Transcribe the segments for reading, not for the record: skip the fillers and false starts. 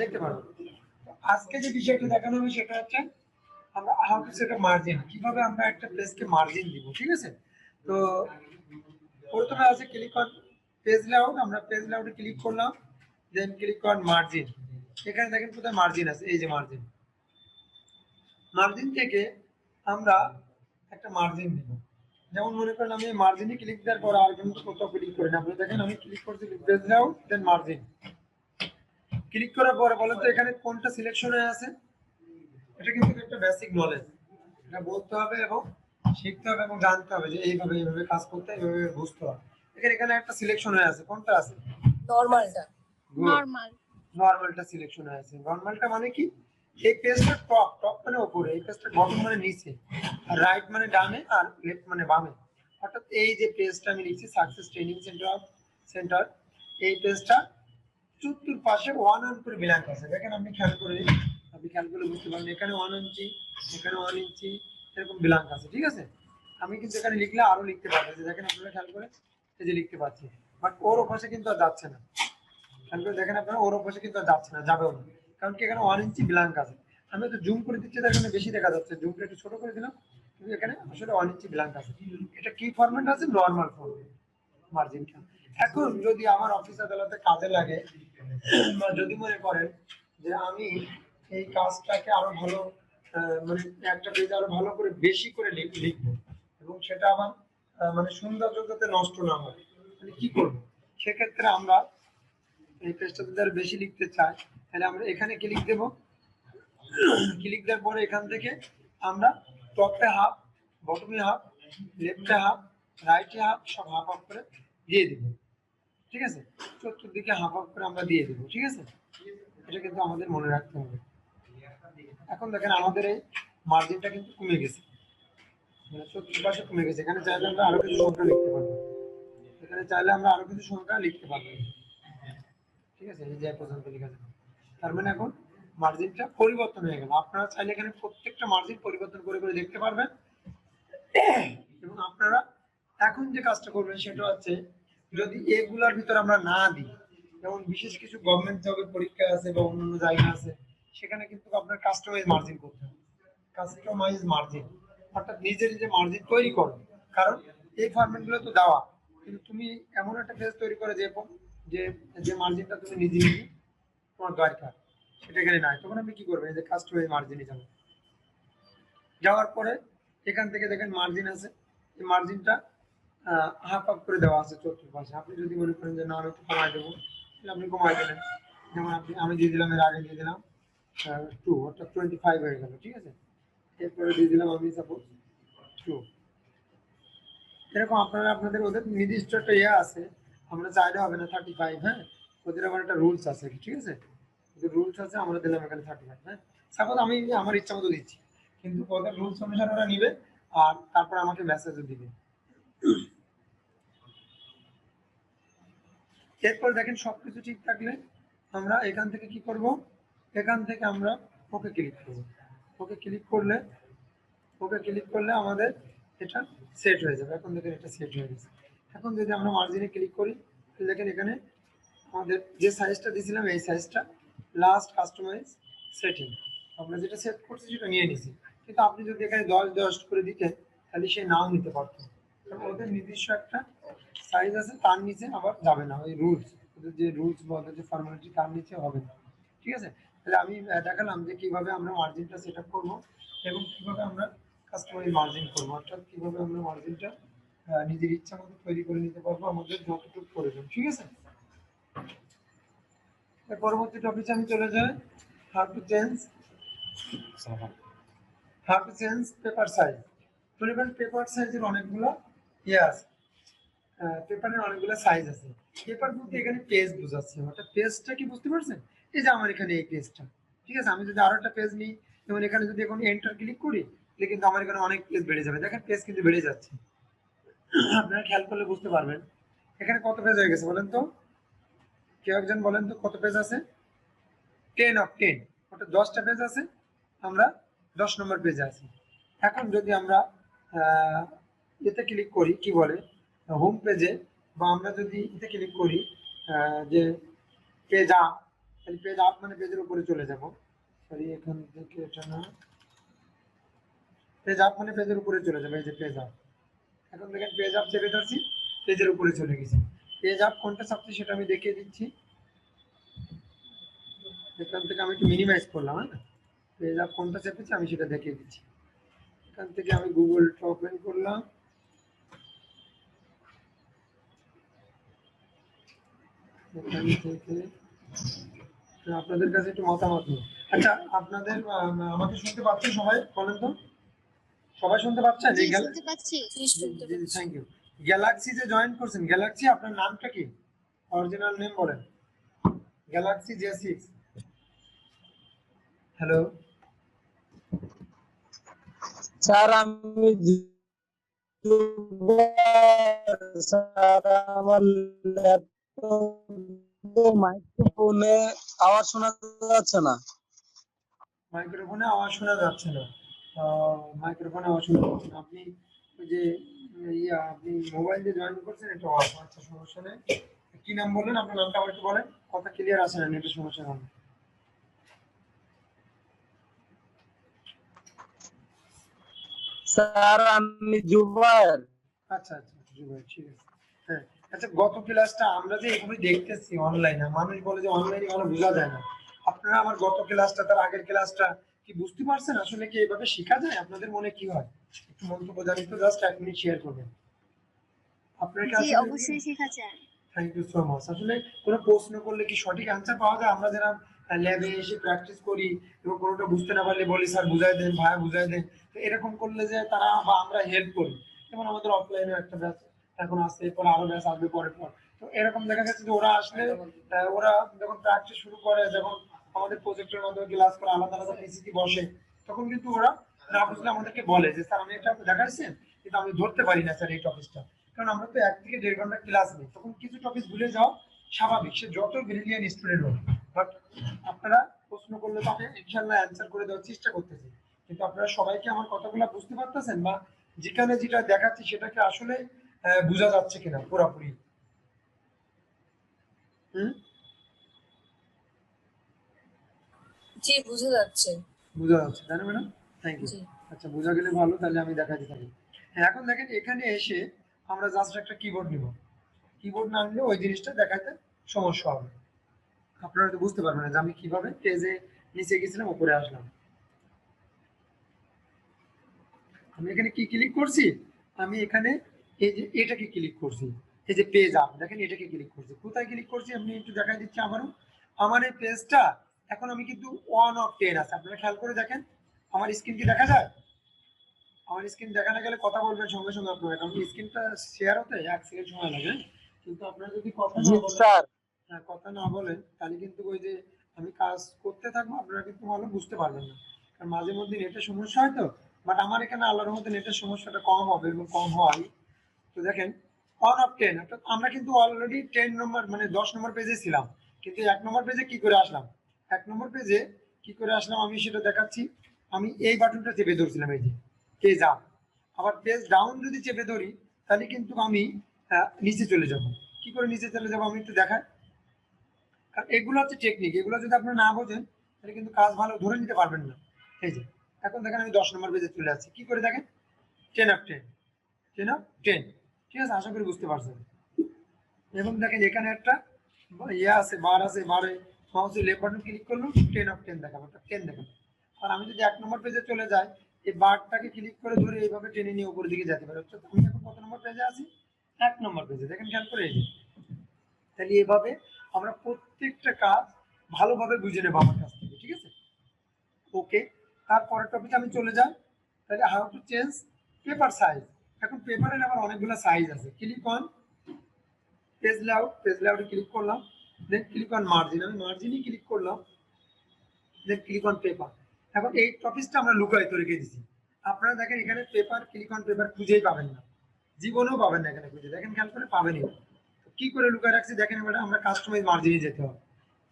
দেখতে পারবো। আজকে যে বিষয়টা দেখানো হবে সেটা হচ্ছে আমরা how to set a margin, কিভাবে আমরা একটা পেজকে মার্জিন দিব। ঠিক আছে? তো প্রথমে আছে ক্লিক অন পেজ লেআউট, আমরা পেজ লেআউটে ক্লিক করলাম, দেন ক্লিক অন মার্জিন। এখানে দেখেন কোথায় মার্জিন আছে, এই যে মার্জিন। মার্জিন থেকে আমরা একটা মার্জিন দিব। যেমন মনে করেন আমি মার্জিনে ক্লিক দেওয়ার পর আর কিন্তু কোথাও ক্লিক করি না, আপনি দেখেন আমি ক্লিক করছি পেজ লেআউট দেন মার্জিন। ক্লিক করার পরে বলেন তো এখানে কোনটা সিলেকশন হয়ে আছে। এটা কিন্তু একটা বেসিক নলেজ, এটা বলতে হবে এবং শিখতে হবে এবং জানতে হবে যে এইভাবে এইভাবে কাজ করতে এইভাবে বুঝতে হবে। এখানে একটা সিলেকশন হয়ে আছে, কোনটা আছে? নরমালটা। নরমাল। নরমালটা সিলেকশন হয়ে আছে। নরমালটা মানে কি? এই পেজটা টপ, টপ মানে উপরে, এই পেজটা বটম মানে নিচে, আর রাইট মানে ডানে, আর লেফট মানে বামে। অর্থাৎ এই যে পেজটা আমি লিখছি সাকসেস ট্রেনিং সেন্টার, এই পেজটা চতুর্পাশে 1 করে ব্ল্যাঙ্ক আছে। দেখেন আপনি খেয়াল করে বুঝতে পারবেন এখানে 1 ইঞ্চি, এখানে 1 ইঞ্চি এরকম ব্ল্যাঙ্ক আছে। ঠিক আছে? আমি কিন্তু এখানে লিখলে আরো লিখতে পারবো, যে দেখেন আপনারা খেয়াল করে এই যে লিখতে পাচ্ছি, বাট ওর ওপাশে কিন্তু আর যাচ্ছে না। খেয়াল করে দেখেন আপনারা, ওর ওপাশে কিন্তু আর যাচ্ছে না, যাবেও না, কারণ কি এখানে 1 ইঞ্চি ব্ল্যাঙ্ক আছে। আমি তো জুম করে দিচ্ছি, তার কারণে বেশি দেখা যাচ্ছে, জুমটা একটু ছোট করে দিলাম, কিন্তু এখানে আসলে 1 ইঞ্চি ব্ল্যাঙ্ক আছে। এটা কি ফরম্যাট আছে? নরমাল ফরম্যাট মার্জিনটা। এখন যদি আমার অফিস আদালতে কাজে লাগে, বা যদি মনে করেন যে আমি এই কাজটাকে আরো ভালো, মানে একটা পেজ আরো ভালো করে বেশি করে লিখবো, এবং সেটা আমার মানে সৌন্দর্য যাতে নষ্ট না হয়, মানে কি করবো? সেক্ষেত্রে আমরা এই পেজটা যদি আরো বেশি লিখতে চাই, তাহলে আমরা এখানে ক্লিক দেবো। ক্লিক দেওয়ার পরে এখান থেকে আমরা টপে হাফ, বটমে হাফ, লেফটে হাফ, রাইটে হাফ, সব হাফ হাফ করে দিয়ে দিব। ঠিক আছে? চতুর্দিকে হাফ হাফ করে আমরা দিয়ে দেবো। ঠিক আছে? এটা কিন্তু আমাদের মনে রাখতে হবে। এখন দেখেন আমাদের এই মার্জিনটা কিন্তু কমে গেছে, মানে চতুর্পাশে কমে গেছে। এখানে চাইলে আমরা আরো কিছু সংখ্যা লিখতে পারবো, এখানে চাইলে আমরা আরো কিছু সংখ্যা লিখতে পারবো। ঠিক আছে? এই যে পর্যন্ত লেখা যাবে। তার মানে এখন মার্জিনটা পরিবর্তন হয়ে গেল। আপনারা চাইলে এখানে প্রত্যেকটা মার্জিন পরিবর্তন করে করে দেখতে পারবেন। এবং আপনারা এখন যে কাজটা করবেন সেটা হচ্ছে, যদি এগুলার ভিতরে আমরা না দিই, যেমন বিশেষ কিছু গভর্নমেন্ট জবের পরীক্ষা আছে বা অন্যান্য জায়গা আছে, সেখানে কিন্তু আপনার কাস্টমাইজ মার্জিন করতে হবে। কাস্টমাইজ মার্জিন অর্থাৎ নিজে নিজে মার্জিন তৈরি করো, কারণ এই ফরম্যাট গুলো তো দেওয়া, কিন্তু তুমি এমন একটা পেজ তৈরি করে যে যে যে মার্জিনটা তুমি নিজে নিজে তোমার দরকার সেটা এখানে নাই, তখন আপনি কি করবেন? এই যে কাস্টমাইজ মার্জিনে যাবেন। যাওয়ার পরে এখান থেকে দেখেন মার্জিন আছে, এই মার্জিনটা হাফ আপ করে দেওয়া আছে চতুর্পাশে। আপনি যদি মনে করেন যে না আমি একটু কমাই দেবো, তাহলে আপনি কমাই দেবেন। যেমন আমি দিয়ে দিলাম, এর আগে দিয়ে দিলাম 2, অর্থাৎ 25 হয়ে গেল। ঠিক আছে? এরপরে দিয়ে দিলাম আমি সাপোজ 2। এরকম আপনারা আপনাদের ওদের নির্দিষ্ট একটা ইয়ে আছে, আমরা চাইলে হবে না 35। হ্যাঁ, ওদের আবার একটা রুলস আছে। ঠিক আছে? ওদের রুলস আছে, আমরা দিলাম এখানে 35। হ্যাঁ, সাপোজ আমি আমার ইচ্ছা মতো দিচ্ছি, কিন্তু ওদের রুলস অনুসারে ওরা নিবে, আর তারপর আমাকে মেসেজও দিবে। এরপর দেখেন সবকিছু ঠিক থাকলে আমরা এখান থেকে কি করব? এখান থেকে আমরা ওকে ক্লিক করব। ওকে ক্লিক করলে আমাদের এটা সেট হয়ে যাবে। এখন দেখেন এটা সেট হয়ে গেছে। এখন যদি আমরা মার্জিনে ক্লিক করি, তাহলে দেখেন এখানে আমাদের যে সাইজটা দিয়েছিলাম এই সাইজটা লাস্ট কাস্টমাইজ সেটিং, আমরা যেটা সেট করছি সেটা নিয়ে নিছি। কিন্তু আপনি যদি এখানে 10 করে দিতেন, তাহলে সে নাও নিতে পারতো, কারণ ওদের নির্দিষ্ট একটা সাইজ আছে, তার নিচে আবার যাবে না। ওই রুলস, ওদের যে রুলস বা ওদের যে ফর্মালিটি, তার নিচে হবে না। ঠিক আছে? তাহলে আমি দেখালাম যে কিভাবে আমরা মার্জিনটা সেট আপ করবো এবং কিভাবে আমরা কাস্টমাইজ মার্জিন করবো, অর্থাৎ কিভাবে আমরা মার্জিনটা নিজের ইচ্ছা মতো তৈরি করে নিতে পারবো আমাদের যতটুকু প্রয়োজন। ঠিক আছে? এর পরবর্তী টপিকে আমি চলে যাই, how to change paper size. পরিমাণ পেপার সাইজের অনেকগুলো ইয়ে আছে, পেপারের অনেকগুলো সাইজ আছে। পেপার বলতে এখানে পেজ বোঝাচ্ছে, অর্থাৎ পেজটা কি বুঝতে পারছেন? এই যে আমার এখানে এই পেজটা। ঠিক আছে? আমি যদি আরো একটা পেজ নিই, যেমন এখানে যদি এখন এন্টার ক্লিক করি, তাহলে কিন্তু আমার এখানে অনেক পেজ বেড়ে যাবে। দেখেন পেজ কিন্তু বেড়ে যাচ্ছে, আপনারা খেয়াল করলে বুঝতে পারবেন। এখানে কত পেজ হয়ে গেছে বলেন তো? কেউ একজন বলেন তো কত পেজ আছে? 10 অর্থাৎ 10টা পেজ আছে, আমরা 10 নম্বর পেজে আছি। এখন যদি আমরা এতে ক্লিক করি, কি বলে, হোম পেজে, বা আমরা যদি এতে ক্লিক করি যে পেজ আপ, তাহলে পেজ আপ মানে পেজের উপরে চলে যাব। সরি, এখান থেকে এটা না, পেজ আপ মানে পেজের উপরে চলে যাবে। এই যে পেজ আপ, এখন দেখেন পেজ আপ চেপে ধরছি, পেজের উপরে চলে গেছি। পেজ আপ কোনটা চাপছি সেটা আমি দেখিয়ে দিচ্ছি। এখান থেকে আমি একটু মিনিমাইজ করলাম, হ্যাঁ, পেজ আপ কোনটা চেপেছি আমি সেটা দেখিয়ে দিচ্ছি। এখান থেকে আমি গুগলটা ওপেন করলাম, এখান থেকে আপনাদের কাছে একটু মতামত নিই। আচ্ছা, আপনাদের আমাকে শুনতে পাচ্ছেন সবাই? বলেন তো, সবাই শুনতে পাচ্ছেন? জি এই শুনতে পাচ্ছি। Thank you. গ্যালাক্সি যে জয়েন করছেন, গ্যালাক্সি আপনার নামটা কি? অরিজিনাল নেম বলেন। Galaxy J6। হ্যালো স্যার আমি স্যার আমার ল্যাপটপ মাইক্রোফোনে আওয়াজ শোনা যাচ্ছে না। মাইক্রোফোনে আওয়াজ শোনা যাচ্ছে না? মাইক্রোফোনে আওয়াজ শোনা যাচ্ছে না। আপনি ওই যে আপনি মোবাইল দিয়ে জয়েন করছেন, এটা অফ। আচ্ছা, সমস্যা নেই। কি নাম বললেন? আপনার নামটা আবার একটু বলেন, কথা ক্লিয়ার আসে না, নেটের সমস্যা হবে। স্যার আমি জুবায়ের। আচ্ছা আচ্ছা, জুবাইর, ঠিক আছে। হ্যাঁ, আচ্ছা, গত ক্লাসটা আমরা যে এভাবে দেখতেছি অনলাইনে, মানুষ বলে যে অনলাইনে ভালো বোঝা যায় না। আপনারা আমার গত ক্লাসটা, তার আগের ক্লাসটা কি বুঝতে পারছেন? আসলে কি এভাবে শেখা যায়? আপনাদের মনে কি হয়? একটু মন্তব্য জানি তো, জাস্ট 1 মিনিট শেয়ার করবেন। আপনারা কি জি আসলে, অবশ্যই শেখা যায়। Thank you so much. আসলে কোনো প্রশ্ন করলে কি সঠিক অ্যান্সার পাওয়া যায়? আমরা যারা ল্যাবে এসে প্র্যাকটিস করি এবং কোনোটা বুঝতে না পারলে বলি স্যার বুঝাই দেন, ভাইয়া বুঝাই দেন, তো এরকম করলে যে তারা বা আমরা হেল্প করি। যেমন আমাদের অফলাইনে একটা ব্যাচ এখন আসছে, এরপর আরো ব্যাচ আসবে পরের পর। তো এরকম দেখা গেছে যে ওরা আসলে ওরা যখন প্র্যাকটিস শুরু করে, যখন আমাদের প্রজেক্টের মাধ্যমে ক্লাস করে, আলাদা আলাদা পিসিতে বসে, তখন কিন্তু ওরা না বুঝলে আমাদেরকে বলে যে স্যার আমি এটা দেখাচ্ছেন, কিন্তু আমি ধরতে পারি না স্যার এই টপিকটা। কারণ আমরা তো 1 থেকে 1.5 ঘন্টা ক্লাস নিই, তখন কিছু টপিক ভুলে যাওয়া স্বাভাবিক, সে যত ব্রিলিয়ান্ট স্টুডেন্ট হোক। বাট আপনারা প্রশ্ন করলে তো আমি ইনশাল্লাহ অ্যান্সার করে দেওয়ার চেষ্টা করতেছি, কিন্তু আপনারা সবাইকে আমার কথাগুলো বুঝতে পারতেছেন? বা যেখানে যেটা দেখাচ্ছি সেটাকে আসলে বোঝা যাচ্ছে কিনা পুরোপুরি? হুম, জি বোঝা যাচ্ছে। বোঝা যাচ্ছে তাই না ম্যাডাম? Thank you. জি আচ্ছা, বোঝা গেলে ভালো, তাহলে আমি দেখাতে থাকি। হ্যাঁ, এখন দেখেন এখানে এসে আমরা জাস্ট একটা কিবোর্ড নিব। কিবোর্ড না নিলে ওই জিনিসটা দেখাতে সমস্যা হবে, আপনারা তো বুঝতে পারবেন না যে আমি কিভাবে পেজে নিচে গেছিলাম, উপরে আসলাম। আমি এখানে কি ক্লিক করছি? আমি এখানে এই যে এটাকে ক্লিক করছি, এই যে পেজ আপ, দেখেন এটাকে ক্লিক করছি। কোথায় ক্লিক করছি আপনি একটু দেখাই দিচ্ছি আবারও। আমার এই পেজটা এখন আমি কিন্তু 1 of 10 আছে, আপনারা খেয়াল করে দেখেন। আমার স্ক্রিন কি দেখা যায়? আমার স্ক্রিন দেখা না গেলে কথা বলবেন সঙ্গে সঙ্গে আপনারা, কারণ স্ক্রিনটা শেয়ার হতে 1 সেকেন্ড সময় লাগে। কিন্তু আপনারা যদি কথা জি না বলেন, স্যার। কথা না বলেন, তাহলে কিন্তু ওই যে আমি কাজ করতে থাকবো, আপনারা কিন্তু ভালো বুঝতে পারবেন না। কারণ মাঝে মধ্যে নেটের সমস্যা হয় তো। বাট আমার এখানে আল্লাহর মধ্যে নেটের সমস্যাটা কম হবে এবং কম হয়। তো দেখেন 1 of 10, অর্থাৎ আমরা কিন্তু অলরেডি 10 নম্বর মানে 10 নম্বর পেজে ছিলাম, কিন্তু 1 নম্বর পেজে কি করে আসলাম? 1 নম্বর পেজে কি করে আসলাম আমি সেটা দেখাচ্ছি। আমি এই বাটনটা চেপে ধরছিলাম, এই যে পেজ আপ। আবার পেজ ডাউন যদি চেপে ধরি, তাহলে কিন্তু আমি নিচে চলে যাব। কি করে নিচে চলে যাব আমি একটু দেখাই। কারণ এগুলো হচ্ছে টেকনিক, এগুলো যদি আপনারা না বোঝেন তাহলে কিন্তু কাজ ভালো ধরে নিতে পারবেন না। এই যে এখন দেখেন আমি 10 নম্বর পেজে চলে আসছি, কি করে দেখেন? 10 of 10, 10 of 10। ঠিক আছে, আশা করি বুঝতে পারছেন। এবং দেখেন এখানে একটা আছে, বার আছে, বারে মাউসের লেফট বাটন ক্লিক করলাম, 10 of 10 দেখাবো, 10 দেখাবো। আর আমি যদি 1 নম্বর পেজে চলে যাই, এই বারটাকে ক্লিক করে ধরে এইভাবে টেনে নিয়ে উপরের দিকে যেতে পারি। অর্থাৎ আমি এখন কত নম্বর পেজে আছি? 1 নম্বর পেজে, দেখেন খেয়াল করে। এই যে তাহলে এভাবে আমরা প্রত্যেকটা কাজ ভালোভাবে বুঝে নেবো আমার কাছ থেকে, ঠিক আছে? ওকে, তারপরের টপিকে আমি চলে যাই। তাহলে how to change paper size. এখন পেপারের আবার অনেকগুলো সাইজ আছে। Click on page layout, page লেআউটে ক্লিক করলাম, দেন ক্লিক অন মার্জিন, আমি মার্জিনই ক্লিক করলাম, দেন ক্লিক অন পেপার। এখন এই টপিকটা আমরা লুকায়িত রেখে দিচ্ছি। আপনারা দেখেন এখানে পেপার, ক্লিক অন পেপার খুঁজেই পাবেন না, জীবনেও পাবেন না এখানে খুঁজে, দেখেন খেয়াল করে পাবেনই। কি করে লুকায় রাখছি দেখেন, এবার আমরা কাস্টমাইজ মার্জিনে যেতে হবে।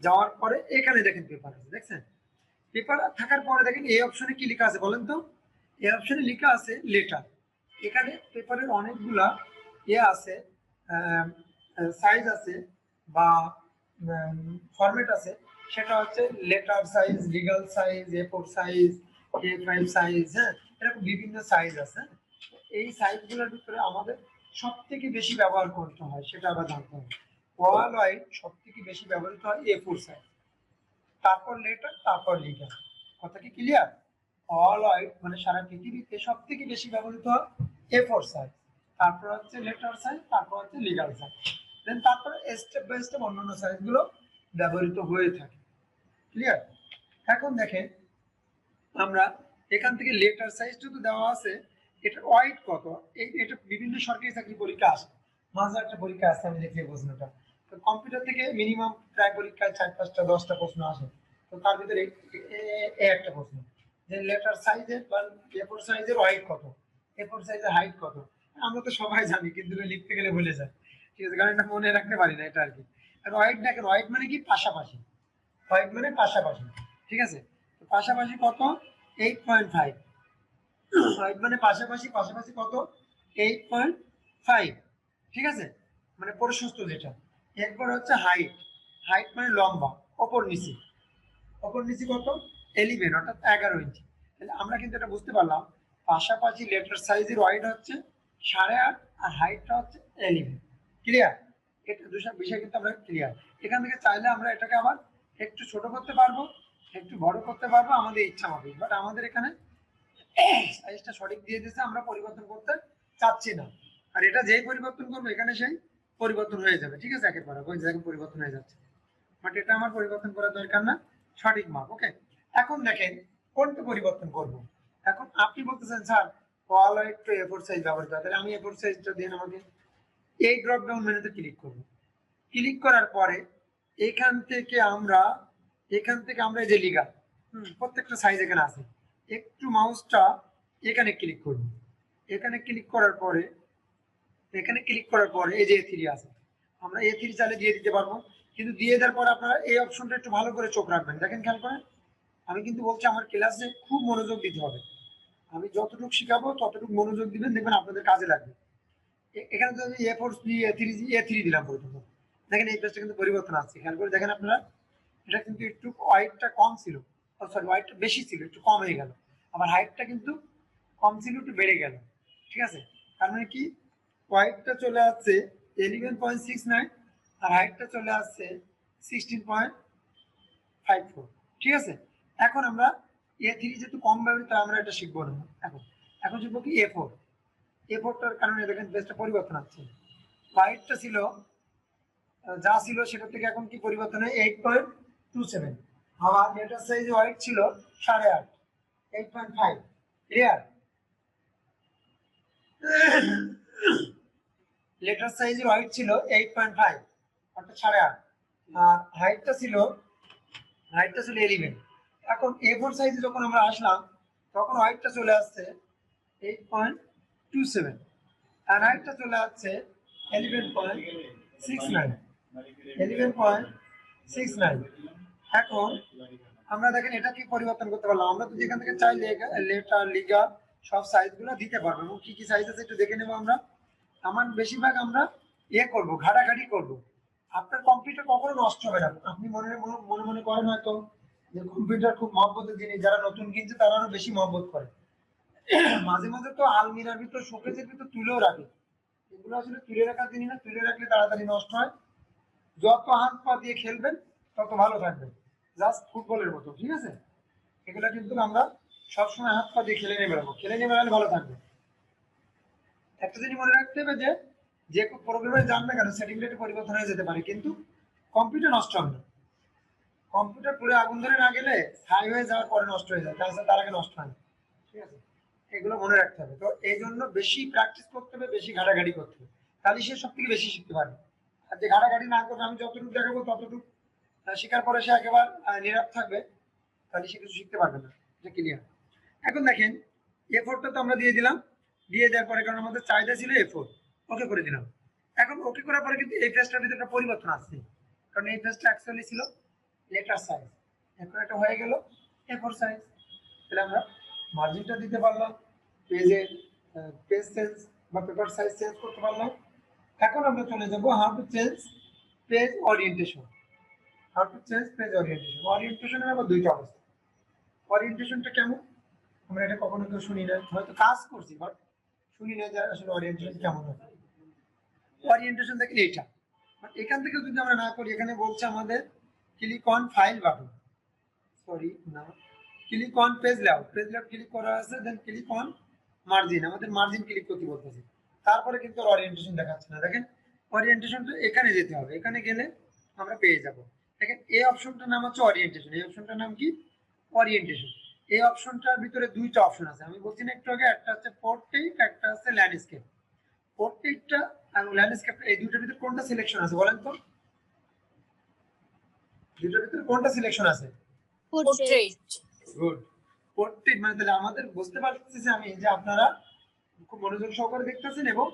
যাওয়ার পরে এখানে দেখেন পেপার আছে, দেখছেন? পেপার থাকার পরে দেখেন এই অপশনে কি লেখা আছে বলেন তো? এই অপশনে লেখা আছে লেটার। এখানে পেপারের অনেকগুলা আছে, সাইজ আছে বা ফরম্যাট আছে। সেটা হচ্ছে letter size, legal size, A4 size, A5 size, হ্যাঁ, এরকম বিভিন্ন সাইজ আছে। এই সাইজগুলোর ভিতরে আমাদের সব থেকে বেশি ব্যবহার করতে হয় সেটা আবার জানতে হবে। ওয়ার্ল্ড ওয়াইড সব থেকে বেশি ব্যবহৃত হয় A4 সাইজ, তারপর লেটার, তারপর লিগ্যাল। কথা কি ক্লিয়ার? অল ওয়াইড মানে সারা পৃথিবীতে সব থেকে বেশি ব্যবহৃত হয় A4 সাইজ, তারপর হচ্ছে লেটার সাইজ, তারপর হচ্ছে লিগ্যাল সাইজ, দেন তারপরে স্টেপ বাই স্টেপ অন্যান্য সাইজগুলো ব্যবহৃত হয়ে থাকে। ক্লিয়ার? এখন দেখেন আমরা এখান থেকে লেটার সাইজটা তো দেওয়া আছে, এটা ওয়াইড কত, এটা বিভিন্ন সরকারি চাকরি পরীক্ষা আসে, মাঝে একটা পরীক্ষা আসে, আমি দেখি এই প্রশ্নটা। তো কম্পিউটার থেকে মিনিমাম প্রায় পরীক্ষায় 4-5টা 10টা প্রশ্ন আসে। তো তার ভিতরে একটা প্রশ্ন যে লেটার সাইজের বা A4 সাইজের ওয়াইড কত, A4 সাইজের হাইট কত। আমরা তো সবাই জানি, কিন্তু এটা লিখতে গেলে ভুলে যায়, ঠিক আছে, কারণ এটা মনে রাখতে পারি না, এটা আর কি। আর ওয়াইড দেখেন, ওয়াইড মানে কি পাশাপাশি, ওয়াইড মানে পাশাপাশি, ঠিক আছে। তো পাশাপাশি কত? 8.5। ওয়াইড মানে পাশাপাশি, পাশাপাশি কত? 8.5, ঠিক আছে, মানে প্রশস্ত যেটা। এরপর হচ্ছে হাইট, হাইট মানে লম্বা, ওপর নিচে, ওপর নিচে কত? 11, অর্থাৎ 11 ইঞ্চি। তাহলে আমরা কিন্তু এটা বুঝতে পারলাম, পাশাপাশি লেটার সাইজের ওয়াইড হচ্ছে 8.5 আর হাইটটা হচ্ছে 11। ক্লিয়ার? এটা দুটো বিষয় কিন্তু আমরা ক্লিয়ার। এখান থেকে চাইলে আমরা এটাকে আবার একটু ছোট করতে পারবো, একটু বড় করতে পারবো, আমাদের ইচ্ছা মতো। বাট আমাদের এখানে সাইজটা সঠিক দিয়ে দিয়েছে, আমরা পরিবর্তন করতে চাচ্ছি না। আর এটা যেই পরিবর্তন করবো এখানে সেই পরিবর্তন হয়ে যাবে, ঠিক আছে, একের পর এক ওই জায়গায় পরিবর্তন হয়ে যাচ্ছে। বাট এটা আমার পরিবর্তন করার দরকার না, সঠিক মাপ। ওকে, এখন দেখেন কোনটা পরিবর্তন করব। এখন আপনি বলতেছেন স্যার ওয়াল একটু A4 সাইজ ব্যবহার করে, তাহলে আমি A4 সাইজটা দিন আমাকে। এই ড্রপ ডাউন মেনুতে ক্লিক করব। ক্লিক করার পরে এখান থেকে আমরা এই যে লিগা, প্রত্যেকটা সাইজ এখানে আছে। একটু মাউসটা এখানে ক্লিক করব। এখানে ক্লিক করার পরে এই যে A3 আছে, আমরা A3 চাইলে দিয়ে দিতে পারবো। কিন্তু দিয়ে দেওয়ার পরে আপনারা এই অপশনটা একটু ভালো করে চোখ রাখবেন। দেখেন, খেয়াল করেন, আমি কিন্তু বলছি আমার ক্লাসে খুব মনোযোগ দিতে হবে। আমি যতটুকু শিখাবো ততটুকু মনোযোগ দিবেন, দেখবেন আপনাদের কাজে লাগবে। এখানে তো আমি A4 A3 দিলাম প্রথমে। দেখেন এই পেজটা কিন্তু পরিবর্তন আসছে, খেয়াল করে দেখেন আপনারা। এটা কিন্তু একটু ওয়াইডটা কম ছিল, সরি ওয়াইডটা বেশি ছিল, একটু কম হয়ে গেল। আবার হাইটটা কিন্তু কম ছিল, একটু বেড়ে গেল, ঠিক আছে। তার মানে কি, ওয়াইডটা চলে আসছে 11.69 আর হাইটটা চলে আসছে 16.54, ঠিক আছে। এখন আমরা A3 যেহেতু কম ব্যবহৃত, আমরা এটা শিখবো না। এখন শিখবো কি A4টার কারণে দেখেন পেজটা পরিবর্তন হচ্ছে। হাইটটা ছিল যা ছিল সেটা থেকে এখন কি পরিবর্তন হয় 8.27। আবার লেটার সাইজ ওয়াইড ছিল 8.5, 8.5। ক্লিয়ার? লেটার সাইজের ওয়াইড ছিল 8.5, অর্থাৎ 8.5, আর হাইটটা ছিল 11। এখন A4 সাইজে যখন আমরা আসলাম তখন ওয়াইডটা চলে আসছে 8.27 আর হাইটটা চলে আসছে 11.69, 11.69। এখন আমরা দেখেন এটা কি পরিবর্তন করতে পারলাম, আমরা তো যেখান থেকে চাই লেটার লিগা সব সাইজগুলো দিতে পারবো, এবং কি কি সাইজ আছে একটু দেখে নেবো আমরা। আমার বেশিরভাগ আমরা করবো, ঘাটাঘাটি করবো। আপনার কম্পিউটার কখনো নষ্ট হবে না। আপনি মনে মনে মনে করেন হয়তো যে কম্পিউটার খুব মহব্বতের জিনিস, যারা নতুন কিনছে তারা আরো বেশি মহব্বত করে। মাঝে মাঝে তো আলমিরার ভিতর, শোকেসের ভিতর তুলেও রাখে। এগুলো আসলে তুলে রাখার জিনিস না, তুলে রাখলে তাড়াতাড়ি নষ্ট হয়। যত হাত পা দিয়ে খেলবেন তত ভালো থাকবেন, জাস্ট ফুটবলের মতো, ঠিক আছে। এগুলো কিন্তু আমরা সবসময় হাত পা দিয়ে খেলে নিয়ে বেড়াবো, খেলে নিয়ে বেড়ালে ভালো থাকবে। একটা জিনিস মনে রাখতে হবে যে যে প্রোগ্রামে যান না কেন সেটিংটা একটু পরিবর্তন হয়ে যেতে পারে, কিন্তু কম্পিউটার নষ্ট হবে না। কম্পিউটার পুরো আগুন ধরে না গেলে ছাই হয়ে যাওয়ার পরে নষ্ট হয়ে যায়, তার আগে নষ্ট হয় না, ঠিক আছে। এগুলো মনে রাখতে হবে। তো এই জন্য বেশি প্র্যাকটিস করতে হবে, বেশি ঘাটাঘাটি করতে হবে, তাহলে সে সব থেকে বেশি শিখতে পারবে। আর যে ঘাটাঘাটি না করবে, আমি যতটুকু দেখাবো ততটুকু শেখার পরে সে একেবারে নীরব থাকবে, তাহলে সে কিছু শিখতে পারবে না। এটা ক্লিয়ার? এখন দেখেন A4টা তো আমরা দিয়ে দিলাম, দিয়ে দেওয়ার পরে কারণ আমাদের চাহিদা ছিল A4, ওকে করে দিলাম। এখন ওকে করার পরে কিন্তু এই পেজটার ভিতরে একটা পরিবর্তন আসছে, কারণ এই পেজটা অ্যাকচুয়ালি ছিল লেটার সাইজ, এখন এটা হয়ে গেল A4 সাইজ। তাহলে আমরা মার্জিনটা দিতে পারলাম, পেজের পেজ চেঞ্জ বা পেপার সাইজ চেঞ্জ করতে পারলাম। এখন আমরা চলে যাব how to change page orientation. How to change page orientation. ওরিয়েন্টেশনের আবার দুইটা অবস্থা। ওরিয়েন্টেশনটা কেমন, আমরা এটা কখনো কেউ শুনি না, হয়তো কাজ করছি বাট শুনি না যে আসলে ওরিয়েন্টেশন কেমন হয়। ওরিয়েন্টেশন দেখেন এইটা, বাট এখান থেকে যদি আমরা না করি, এখানে বলছে আমাদের click on file button, sorry না, click on page layout, page layout click করা আছে, দেন ক্লিক অন মার্জিন, আমাদের মার্জিন ক্লিক করতে বলতেছে, তারপরে কিন্তু ওরিয়েন্টেশন দেখাচ্ছে না। দেখেন ওরিয়েন্টেশনটা এখানে যেতে হবে, এখানে গেলে আমরা পেয়ে যাব। দেখেন এই অপশনটার নাম হচ্ছে ওরিয়েন্টেশন, এই অপশনটার নাম কি, ওরিয়েন্টেশন। এই অপশনটার ভিতরে দুইটা অপশন আছে, আমি বলছি না একটু আগে, একটা হচ্ছে পোর্ট্রেইট, একটা হচ্ছে ল্যান্ডস্কেপ। পোর্ট্রেইটটা আর ল্যান্ডস্কেপ, এই দুইটার ভিতরে কোনটা সিলেকশন আছে বলেন তো, দুইটার ভিতরে কোনটা সিলেকশন আছে? পোর্ট্রেট। গুড। পোর্ট্রেইট মানে তাহলে আমাদের বুঝতে পারতেছি যে আমি যে আপনারা খুব মনোযোগ সহকারে দেখতেছেন এবং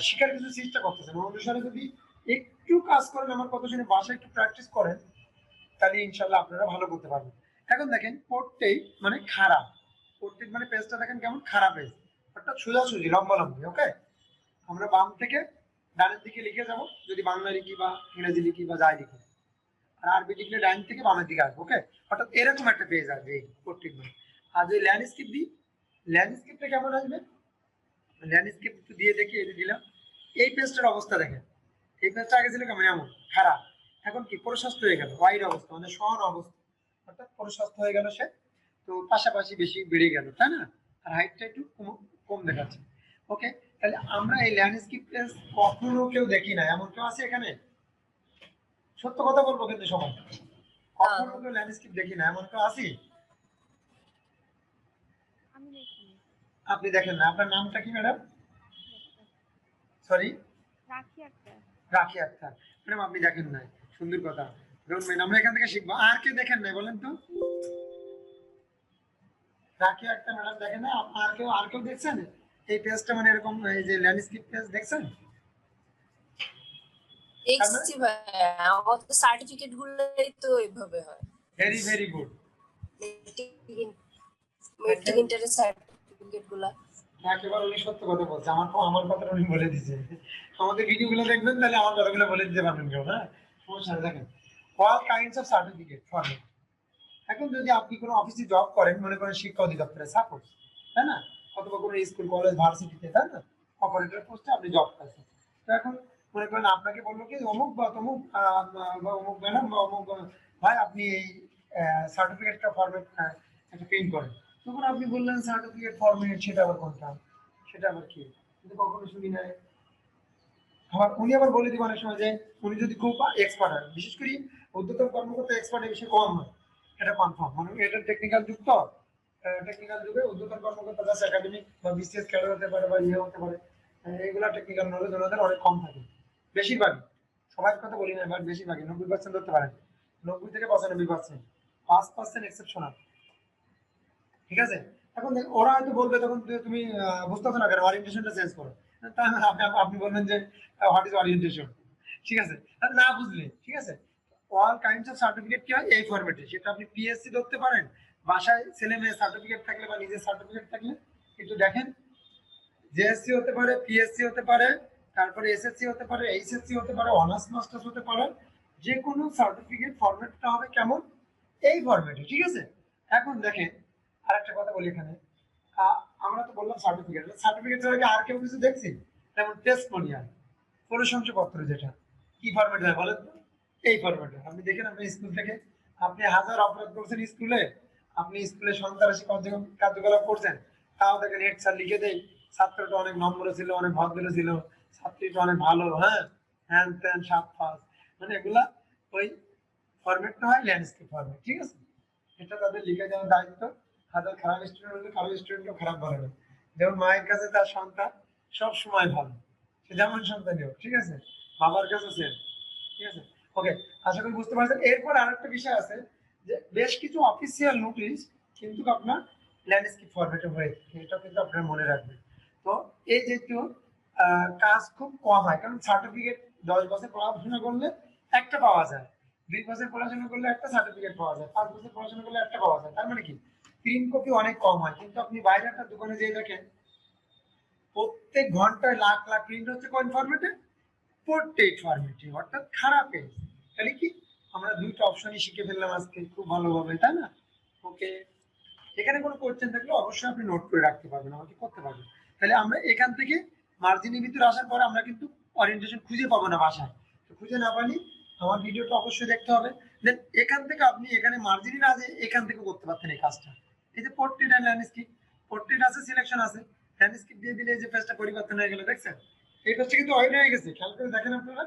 শিখার কিছু চেষ্টা করতেছেন, অনুসারে যদি একটু কাজ করেন, আমার কথা শুনে বাসায় একটু প্র্যাকটিস করেন, তাহলে ইনশাল্লাহ আপনারা ভালো করতে পারবেন। এখন দেখেন পোর্ট্রেইট মানে খারাপ, পোর্ট্রেইট মানে পেজটা দেখেন কেমন খারাপ পেজ, অর্থাৎ সোজাসুজি লম্বা লম্বি। ওকে, আমরা বাম থেকে ডানের দিকে লিখে যাব, যদি বাংলা লিখি বা ইংরেজি লিখি বা যাই লিখি, আর আরবি লিখলে ডান থেকে বামের দিকে আসবে। ওকে, অর্থাৎ এরকম একটা পেজ আসবে এই পোর্ট্রেইট মানে। আর যদি ল্যান্ডস্কেপ দিই, ল্যান্ডস্কেপটা কেমন আসবে, ল্যান্ডস্কেপ একটু দিয়ে দেখি, এই যে দিলাম, এই পেজটার অবস্থা দেখেন, এই পেজটা আগে ছিল কেমন, এমন খারাপ, এখন কি প্রশস্ত হয়ে গেল, ওয়াইড অবস্থা মানে সমান অবস্থা, অর্থাৎ প্রশস্ত হয়ে গেল সে, তো পাশাপাশি বেশি বেড়ে গেল, তাই না, আর হাইটটা একটু কম দেখাচ্ছে। ওকে, তাহলে আমরা এই ল্যান্ডস্কেপ পেজ কখনো কেউ দেখি না, এমন কেউ আছে এখানে, সত্য কথা বলবো কিন্তু সবাই, কখনো কেউ ল্যান্ডস্কেপ দেখি না, এমন কেউ আছি? আপনি দেখেন না, আপনার নামটা কি ম্যাডাম? সরি, রাখি আক্তার। ম্যাডাম আপনি দেখেন নাই, সুন্দর কথা, আমরা এখান থেকে শিখবো। আর কে দেখেন নাই বলেন তো? রাখি আক্তার ম্যাডাম দেখেন না, আর কেউ দেখছেন এই পেজটা, মানে এরকম এই যে ল্যান্ডস্কেপ পেজ দেখছেন? দেখছি ভাইয়া, আমাদের সার্টিফিকেট গুলোই তো এইভাবে হয়। Very very good. মেট্রিক ইন্টারের সার্টিফিকেট গুলা। একেবারে উনি সত্য কথা বলছে, আমার কথাটা উনি বলে দিয়েছে। আমাদের ভিডিও গুলো দেখবেন, তাহলে আমার কথাগুলো বলে দিতে পারবেন কেউ, হ্যাঁ সমস্যা নেই। দেখেন all kinds of certificate format. এখন যদি আপনি কোনো অফিসে জব করেন, মনে করেন শিক্ষা অধিদপ্তরে সাপোজ, তাই না, অথবা কোনো স্কুল কলেজ ভার্সিটিতে, তাই না, অপারেটর পোস্টে আপনি জব করছেন, তো এখন মনে করেন আপনাকে বললো কি অমুক বা তমুক বা অমুক ম্যাডাম বা অমুক ভাই, আপনি এই সার্টিফিকেটটা ফরম্যাট একটা প্রিন্ট করেন, তখন আপনি বললেন সার্টিফিকেট ফরম্যাট, সেটা আবার কোনটা, সেটা আবার কি, কিন্তু কখনো শুনি নাই। আবার উনি আবার বলে দিবেন অনেক সময় যে উনি যদি খুব এক্সপার্ট হয়, বিশেষ করে ঊর্ধ্বতন কর্মকর্তা এক্সপার্ট এই বিষয়ে কম হয়, এটা কনফার্ম, মানে এটা টেকনিক্যাল যুক্ত, টেকনিক্যাল যুগে ঊর্ধ্বতন কর্মকর্তা জাস্ট একাডেমিক বা বিসিএস ক্যাডার হতে পারে বা ইয়ে হতে পারে, এগুলা টেকনিক্যাল নলেজ ওনাদের অনেক কম থাকে, বেশিরভাগই, সবার কথা বলি না, বাট বেশিরভাগই 90% ধরতে পারেন, 90 থেকে 95%, 5% এক্সেপশনাল। ঠিক আছে, এখন দেখ ওরা হয়তো বলবে, তখন তুমি বুঝতেছো না কেন ওরিয়েন্টেশনটা চেঞ্জ করো, তা আপনি বলবেন যে হোয়াট ইজ ওরিয়েন্টেশন, ঠিক আছে, আর না বুঝলে, ঠিক আছে। অল কাইন্ডস অফ সার্টিফিকেট কি হয় এই ফরম্যাটে, সেটা আপনি পিএসসি ধরতে পারেন, বাসায় ছেলে মেয়ে সার্টিফিকেট থাকলে বা নিজের সার্টিফিকেট থাকলে একটু দেখেন, জেএসসি হতে পারে, পিএসসি হতে পারে, তারপরে এসএসসি হতে পারে, এইচএসসি হতে পারে, অনার্স মাস্টার্স হতে পারে, যে কোনো সার্টিফিকেট ফরম্যাটটা হবে কেমন, এই ফরম্যাটে, ঠিক আছে। এখন দেখেন আরেকটা কথা বলি এখানে, আমরা তো বললাম সার্টিফিকেট, সার্টিফিকেট ছাড়া কি আর কেউ কিছু দেখছি, যেমন টেস্টমোনিয়াল, প্রশংসাপত্র, যেটা কি ফরম্যাট হয় বলেন তো, এই ফরম্যাটে আপনি দেখেন, আপনি স্কুল থেকে আপনি হাজার অপরাধ করছেন স্কুলে, আপনি স্কুলে সন্ত্রাসী কার্যকলাপ করছেন, তাও দেখেন হেড স্যার লিখে দেয় ছাত্রটা অনেক নম্র ছিল, অনেক ভদ্র ছিল, ছাত্রীটা অনেক ভালো, হ্যাঁ হ্যান ত্যান সাত পাঁচ, মানে এগুলা ওই ফরম্যাটটা হয় ল্যান্ডস্কেপ ফরম্যাট, ঠিক আছে। এটা তাদের লিখে দেওয়ার দায়িত্ব, হাজার খারাপ স্টুডেন্ট হলে খারাপ স্টুডেন্টও খারাপ বলে না, যেমন মায়ের কাছে তার সন্তান সব সময় ভালো, সে যেমন সন্তানই হোক, ঠিক আছে, বাবার কাছে সেম, ঠিক আছে। ওকে, আশা করি বুঝতে পারছেন। এরপর আরেকটা বিষয় আছে যে বেশ কিছু অফিসিয়াল নোটিশ কিন্তু আপনার ল্যান্ডস্কেপ ফরম্যাটে হয়ে থাকে, এটা কিন্তু আপনারা মনে রাখবেন। তো এই যেহেতু কাজ খুব কম হয়, কারণ সার্টিফিকেট 10 বছর পড়াশোনা করলে একটা পাওয়া যায়, 2 বছর পড়াশোনা করলে একটা সার্টিফিকেট পাওয়া যায়, 5 বছর পড়াশোনা করলে একটা পাওয়া যায়, তার মানে কি প্রিন্ট কপি অনেক কম হয়। কিন্তু আপনি বাইরে একটা দোকানে যেয়ে দেখেন প্রত্যেক ঘন্টায় লাখ লাখ প্রিন্ট হচ্ছে কোন ফরম্যাটে, পোর্ট্রেট ফরম্যাটে, অর্থাৎ খারাপ পেজ। তাহলে কি আমরা দুইটা অপশনই শিখে ফেললাম আজকে খুব ভালোভাবে, তাই না? ওকে, এখানে কোনো কোশ্চেন থাকলে অবশ্যই আপনি নোট করে রাখতে পারবেন, আমাকে করতে পারবেন। তাহলে আমরা এখান থেকে মার্জিনের ভিতরে আসার পরে আমরা কিন্তু ওরিয়েন্টেশন খুঁজে পাবো না বাসায়, তো খুঁজে না পারি আমার ভিডিওটা অবশ্যই দেখতে হবে। দেন এখান থেকে আপনি এখানে মার্জিনই না যে এখান থেকে করতে পারতেন এই কাজটা। এই যে পোর্ট্রেট অ্যান্ড ল্যান্ডস্কেপ, পোর্ট্রেট আছে, সিলেকশন আছে, ল্যান্ডস্কেপ দিয়ে দিলে এই যে পেজটা পরিবর্তন হয়ে গেল, দেখছেন? এই পেজটা কিন্তু ওয়াইড হয়ে গেছে, খেয়াল করে দেখেন আপনারা,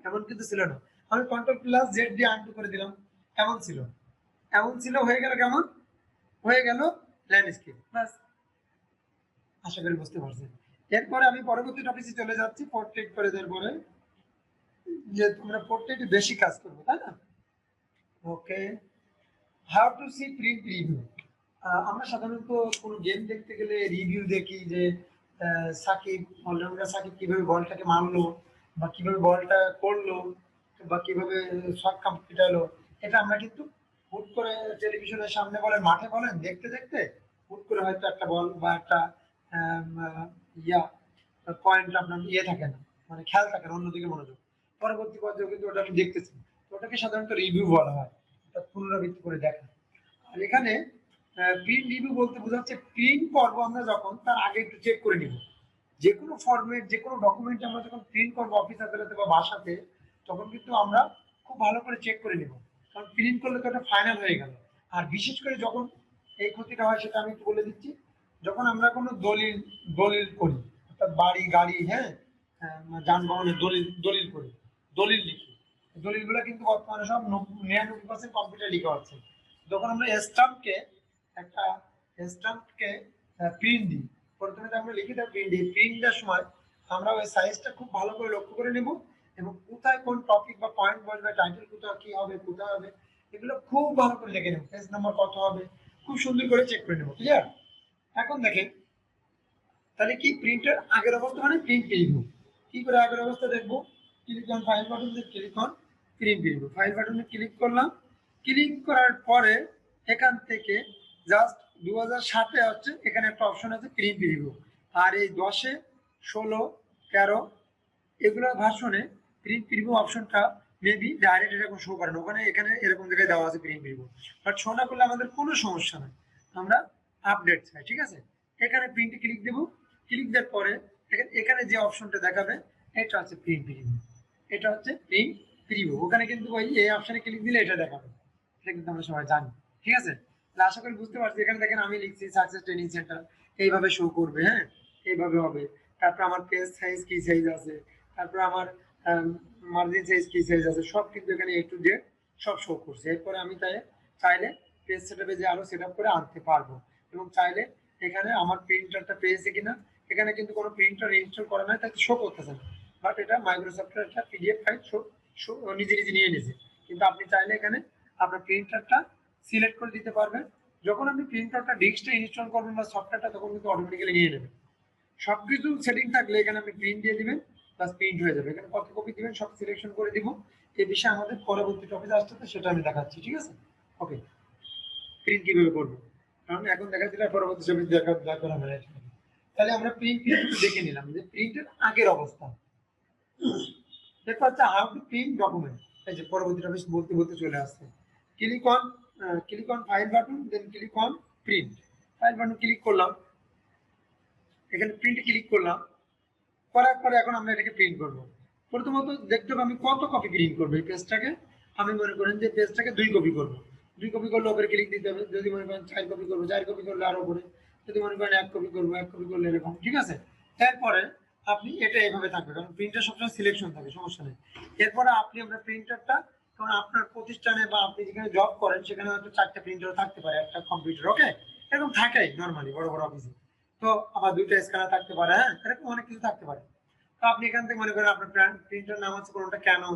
এমন কিন্তু ছিল না। আমি কন্ট্রোল প্লাস জেড দিয়ে আনডু করে দিলাম, এমন ছিল, এমন ছিল, হয়ে গেল কেমন, হয়ে গেল ল্যান্ডস্কেপ। বাস, আশা করি বুঝতে পারছেন। এরপরে আমি পরবর্তী টপিকে চলে যাচ্ছি, পোর্ট্রেট করে দেওয়ার পরে যে তোমরা পোর্ট্রেটে বেশি কাজ করবে, তাই না? Okay, how to see print review. আমরা সাধারণত কোনো গেম দেখতে গেলে রিভিউ দেখি যে সাকিব, অলরাউন্ডার সাকিব কিভাবে বলটাকে মারলো, বা কিভাবে বলটা করলো, বা কিভাবে শট কমপ্লিট হলো। এটা আমরা কিন্তু হুট করে টেলিভিশনের সামনে বলেন, মাঠে বলেন, দেখতে দেখতে হুট করে হয়তো একটা বল বা একটা ইয়া পয়েন্ট আপনার থাকে না, মানে খেয়াল থাকে না, অন্যদিকে মনোযোগ, পরবর্তী পর্যায়ে কিন্তু ওটা আমি দেখতেছি, তো ওটাকে সাধারণত রিভিউ বলা হয়, এটা পুনরাবৃত্তি করে দেখা। আর এখানে প্রিন্ট রিভিউ বলতে বোঝাচ্ছে প্রিন্ট পর্ব আমরা যখন তার আগে একটু চেক করে নিব, যে কোনো ফরম্যাট, যে কোনো ডকুমেন্ট আমরা যখন প্রিন্ট করবো অফিস আদালতে বা বাসাতে, তখন কিন্তু আমরা খুব ভালো করে চেক করে নিব, কারণ প্রিন্ট করলে তো এটা ফাইনাল হয়ে গেল। আর বিশেষ করে যখন এই ক্ষতিটা হয় সেটা আমি একটু বলে দিচ্ছি, যখন আমরা কোনো দলিল দলিল করি, অর্থাৎ বাড়ি গাড়ি, হ্যাঁ, যানবাহনের দলিল দলিল করি, দলিল লিখি, দলিলগুলো কিন্তু বর্তমানে সব 99% কম্পিউটার লিখা হচ্ছে। যখন আমরা স্টাম্পকে একটা স্টাম্পকে প্রিন্ট দিই, প্রথমে তো আমরা লিখি তার প্রিন্ট দিই, প্রিন্ট দেওয়ার সময় আমরা ওই সাইজটা খুব ভালো করে লক্ষ্য করে নেব, এবং কোথায় কোন টপিক বা পয়েন্ট বলবে, টাইটেল কোথায় কি হবে, কোথায় হবে, এগুলো খুব ভালো করে লিখে নেব, পেজ নাম্বার কত হবে, খুব সুন্দর করে চেক করে নেব, ক্লিয়ার? এখন দেখেন, তাহলে কি প্রিন্টের আগের অবস্থা মানে প্রিন্ট প্রিভিউ, কি করে আগের অবস্থা দেখবো? Click on file button, click on print preview, file বাটনে ক্লিক করলাম, ক্লিক করার পরে এখান থেকে জাস্ট 2007-এ হচ্ছে, এখানে একটা অপশন আছে প্রিন্ট প্রিভিউ, আর এই 10-এ 16 13 এগুলো ভার্সনে প্রিন্ট প্রিভিউ অপশনটা মেবি ডাইরেক্ট এরকম শো করে না, ওখানে এখানে এরকম জায়গায় দেওয়া আছে প্রিন্ট প্রিভিউ, বাট শো না করলে আমাদের কোনো সমস্যা নাই, আমরা আপডেট চাই, ঠিক আছে? এখানে প্রিন্টে ক্লিক দেবো, ক্লিক দেওয়ার পরে এখানে যে অপশনটা দেখাবে এটা হচ্ছে প্রিন্ট প্রিভিউ, এটা হচ্ছে প্রিন্ট প্রিভিউ, ওখানে কিন্তু ওই এই অপশনে ক্লিক দিলে এটা দেখাবে, এটা কিন্তু আমরা সবাই জানি, ঠিক আছে? তাহলে আশা করি বুঝতে পারছি। এখানে দেখেন আমি লিখছি সাকসেস ট্রেনিং সেন্টার, এইভাবে শো করবে, হ্যাঁ, এইভাবে হবে, তারপর আমার পেজ সাইজ কি সাইজ আছে, তারপর আমার মার্জিন সাইজ কি সাইজ আছে, সব কিন্তু এখানে A to Z সব শো করছে। এরপরে আমি চাইলে পেজ সেটআপে যে আরো সেটআপ করে আনতে পারবো, এবং চাইলে এখানে আমার প্রিন্টারটা পেয়েছে কিনা, এখানে কিন্তু কোনো প্রিন্টার ইনস্টল করা নাই, তাই শো করতেছে না, বাট এটা মাইক্রোসফটের একটা পিডিএফ ফাইল শো নিজে নিজে নিয়ে নিয়েছে। কিন্তু আপনি চাইলে এখানে আপনার প্রিন্টারটা সিলেক্ট করে দিতে পারবেন, যখন আপনি প্রিন্টারটা ডিস্কটা ইনস্টল করবেন বা সফটওয়্যারটা, তখন কিন্তু অটোমেটিক্যালি নিয়ে নেবেন। সবকিছু সেটিং থাকলে এখানে আপনি প্রিন্ট দিয়ে দিবেন, প্লাস প্রিন্ট হয়ে যাবে, এখানে কত কপি দিবেন সব সিলেকশন করে দিব। এই বিষয়ে আমাদের পরবর্তী টপিকে আসতে সেটা আমি দেখাচ্ছি, ঠিক আছে? ওকে, প্রিন্ট কিভাবে করবো, কারণ এখন দেখা দিলে পরবর্তী ছবি দেখা হবে না। তাহলে আমরা প্রিন্ট দেখে নিলাম যে প্রিন্টের আগের অবস্থা। এরপর হচ্ছে হাউ টু প্রিন্ট ডকুমেন্ট, এই যে পরবর্তী টপিক বলতে বলতে চলে আসছে। Click on file button, then click on print, file button click করলাম, এখানে প্রিন্টে ক্লিক করলাম, করার পরে এখন আমরা এটাকে প্রিন্ট করব। প্রথমত দেখতে হবে আমি কত কপি প্রিন্ট করবো এই পেজটাকে। আমি মনে করেন যে পেজটাকে 2 কপি করবো, 2 কপি করলে ওপরে ক্লিক দিতে হবে। যদি মনে করেন 4 কপি করবো, 4 কপি করলে আরো উপরে। যদি মনে করেন 1 কপি করবো, 1 কপি করলে এরকম, ঠিক আছে? এরপরে আপনি এটা এইভাবে থাকবে, কারণ প্রিন্টার সবসময় সিলেকশন থাকে, সমস্যা নেই। এরপরে আমরা প্রিন্টারটা, কারণ আপনার প্রতিষ্ঠানে বা আপনি যেখানে জব করেন সেখানে হয়তো 4টা প্রিন্টার থাকতে পারে, একটা কম্পিউটার, ওকে, এরকম থাকেই নর্মালি বড় বড় অফিসে। তো আবার 2টা স্ক্যানার থাকতে পারে, হ্যাঁ, এরকম অনেক কিছু থাকতে পারে। তো আপনি এখান থেকে মনে করেন আপনার প্রিন্টার নাম আছে, কোনটা ক্যানন,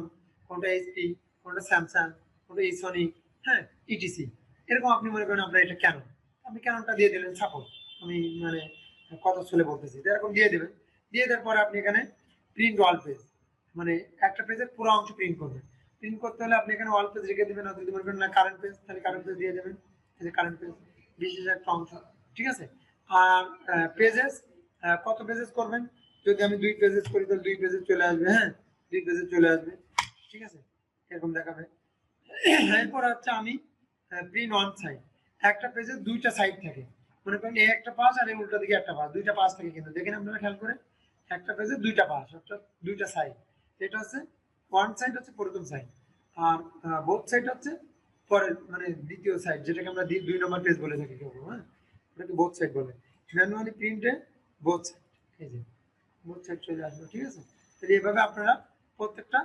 কোনটা এইচপি, কোনটা স্যামসাং, কোনটা ইসোনিক, হ্যাঁ, ইটিসি, এরকম আপনি মনে করেন আপনার এটা ক্যানন, আপনি ক্যাননটা দিয়ে দিলেন, সাপোজ আমি মানে কথা শুনে বলতেছি, এরকম দিয়ে দেবেন। দিয়ে দেওয়ার পরে আপনি এখানে প্রিন্ট ওয়াল পেজ, মানে একটা পেজের পুরো অংশ প্রিন্ট করবেন। প্রিন্ট করতে হলে আপনি এখানে ওয়াল পেজ রেখে দেবেন, আর যদি মনে করেন না কারেন্ট পেজ, তাহলে কারেন্ট পেজ দিয়ে দেবেন, এই যে কারেন্ট পেজ বিশেষ একটা অংশ, ঠিক আছে? আর পেজেস কত পেজেস করবেন, যদি আমি 2 পেজেস করি তাহলে 2 পেজে চলে আসবে, হ্যাঁ, 2 পেজে চলে আসবে, ঠিক আছে? এরকম দেখাবে। এরপর হচ্ছে আমি প্রিন্ট অন সাইড, একটা পেজে দুইটা সাইড থাকে, মনে করেন এই একটা পাশ আর এই উল্টো দিকে একটা পাশ, দুইটা পাশ থাকে কিন্তু দেখেন আপনারা খেয়াল করে, একটা পেজে দুইটা পাশ অর্থাৎ দুইটা সাইড, এটা হচ্ছে ওয়ান সাইড হচ্ছে প্রথম সাইড, আর বোথ সাইড হচ্ছে পরের মানে দ্বিতীয় সাইড, যেটাকে আমরা 2 নম্বর পেজ বলে থাকি কেউ, হ্যাঁ এটাকে বোথ সাইড বলে। ম্যানুয়ালি প্রিন্টে বোথ সাইড, এই যে বোথ সাইড চলে আসবে, ঠিক আছে। তাহলে এভাবে আপনারা প্রত্যেকটা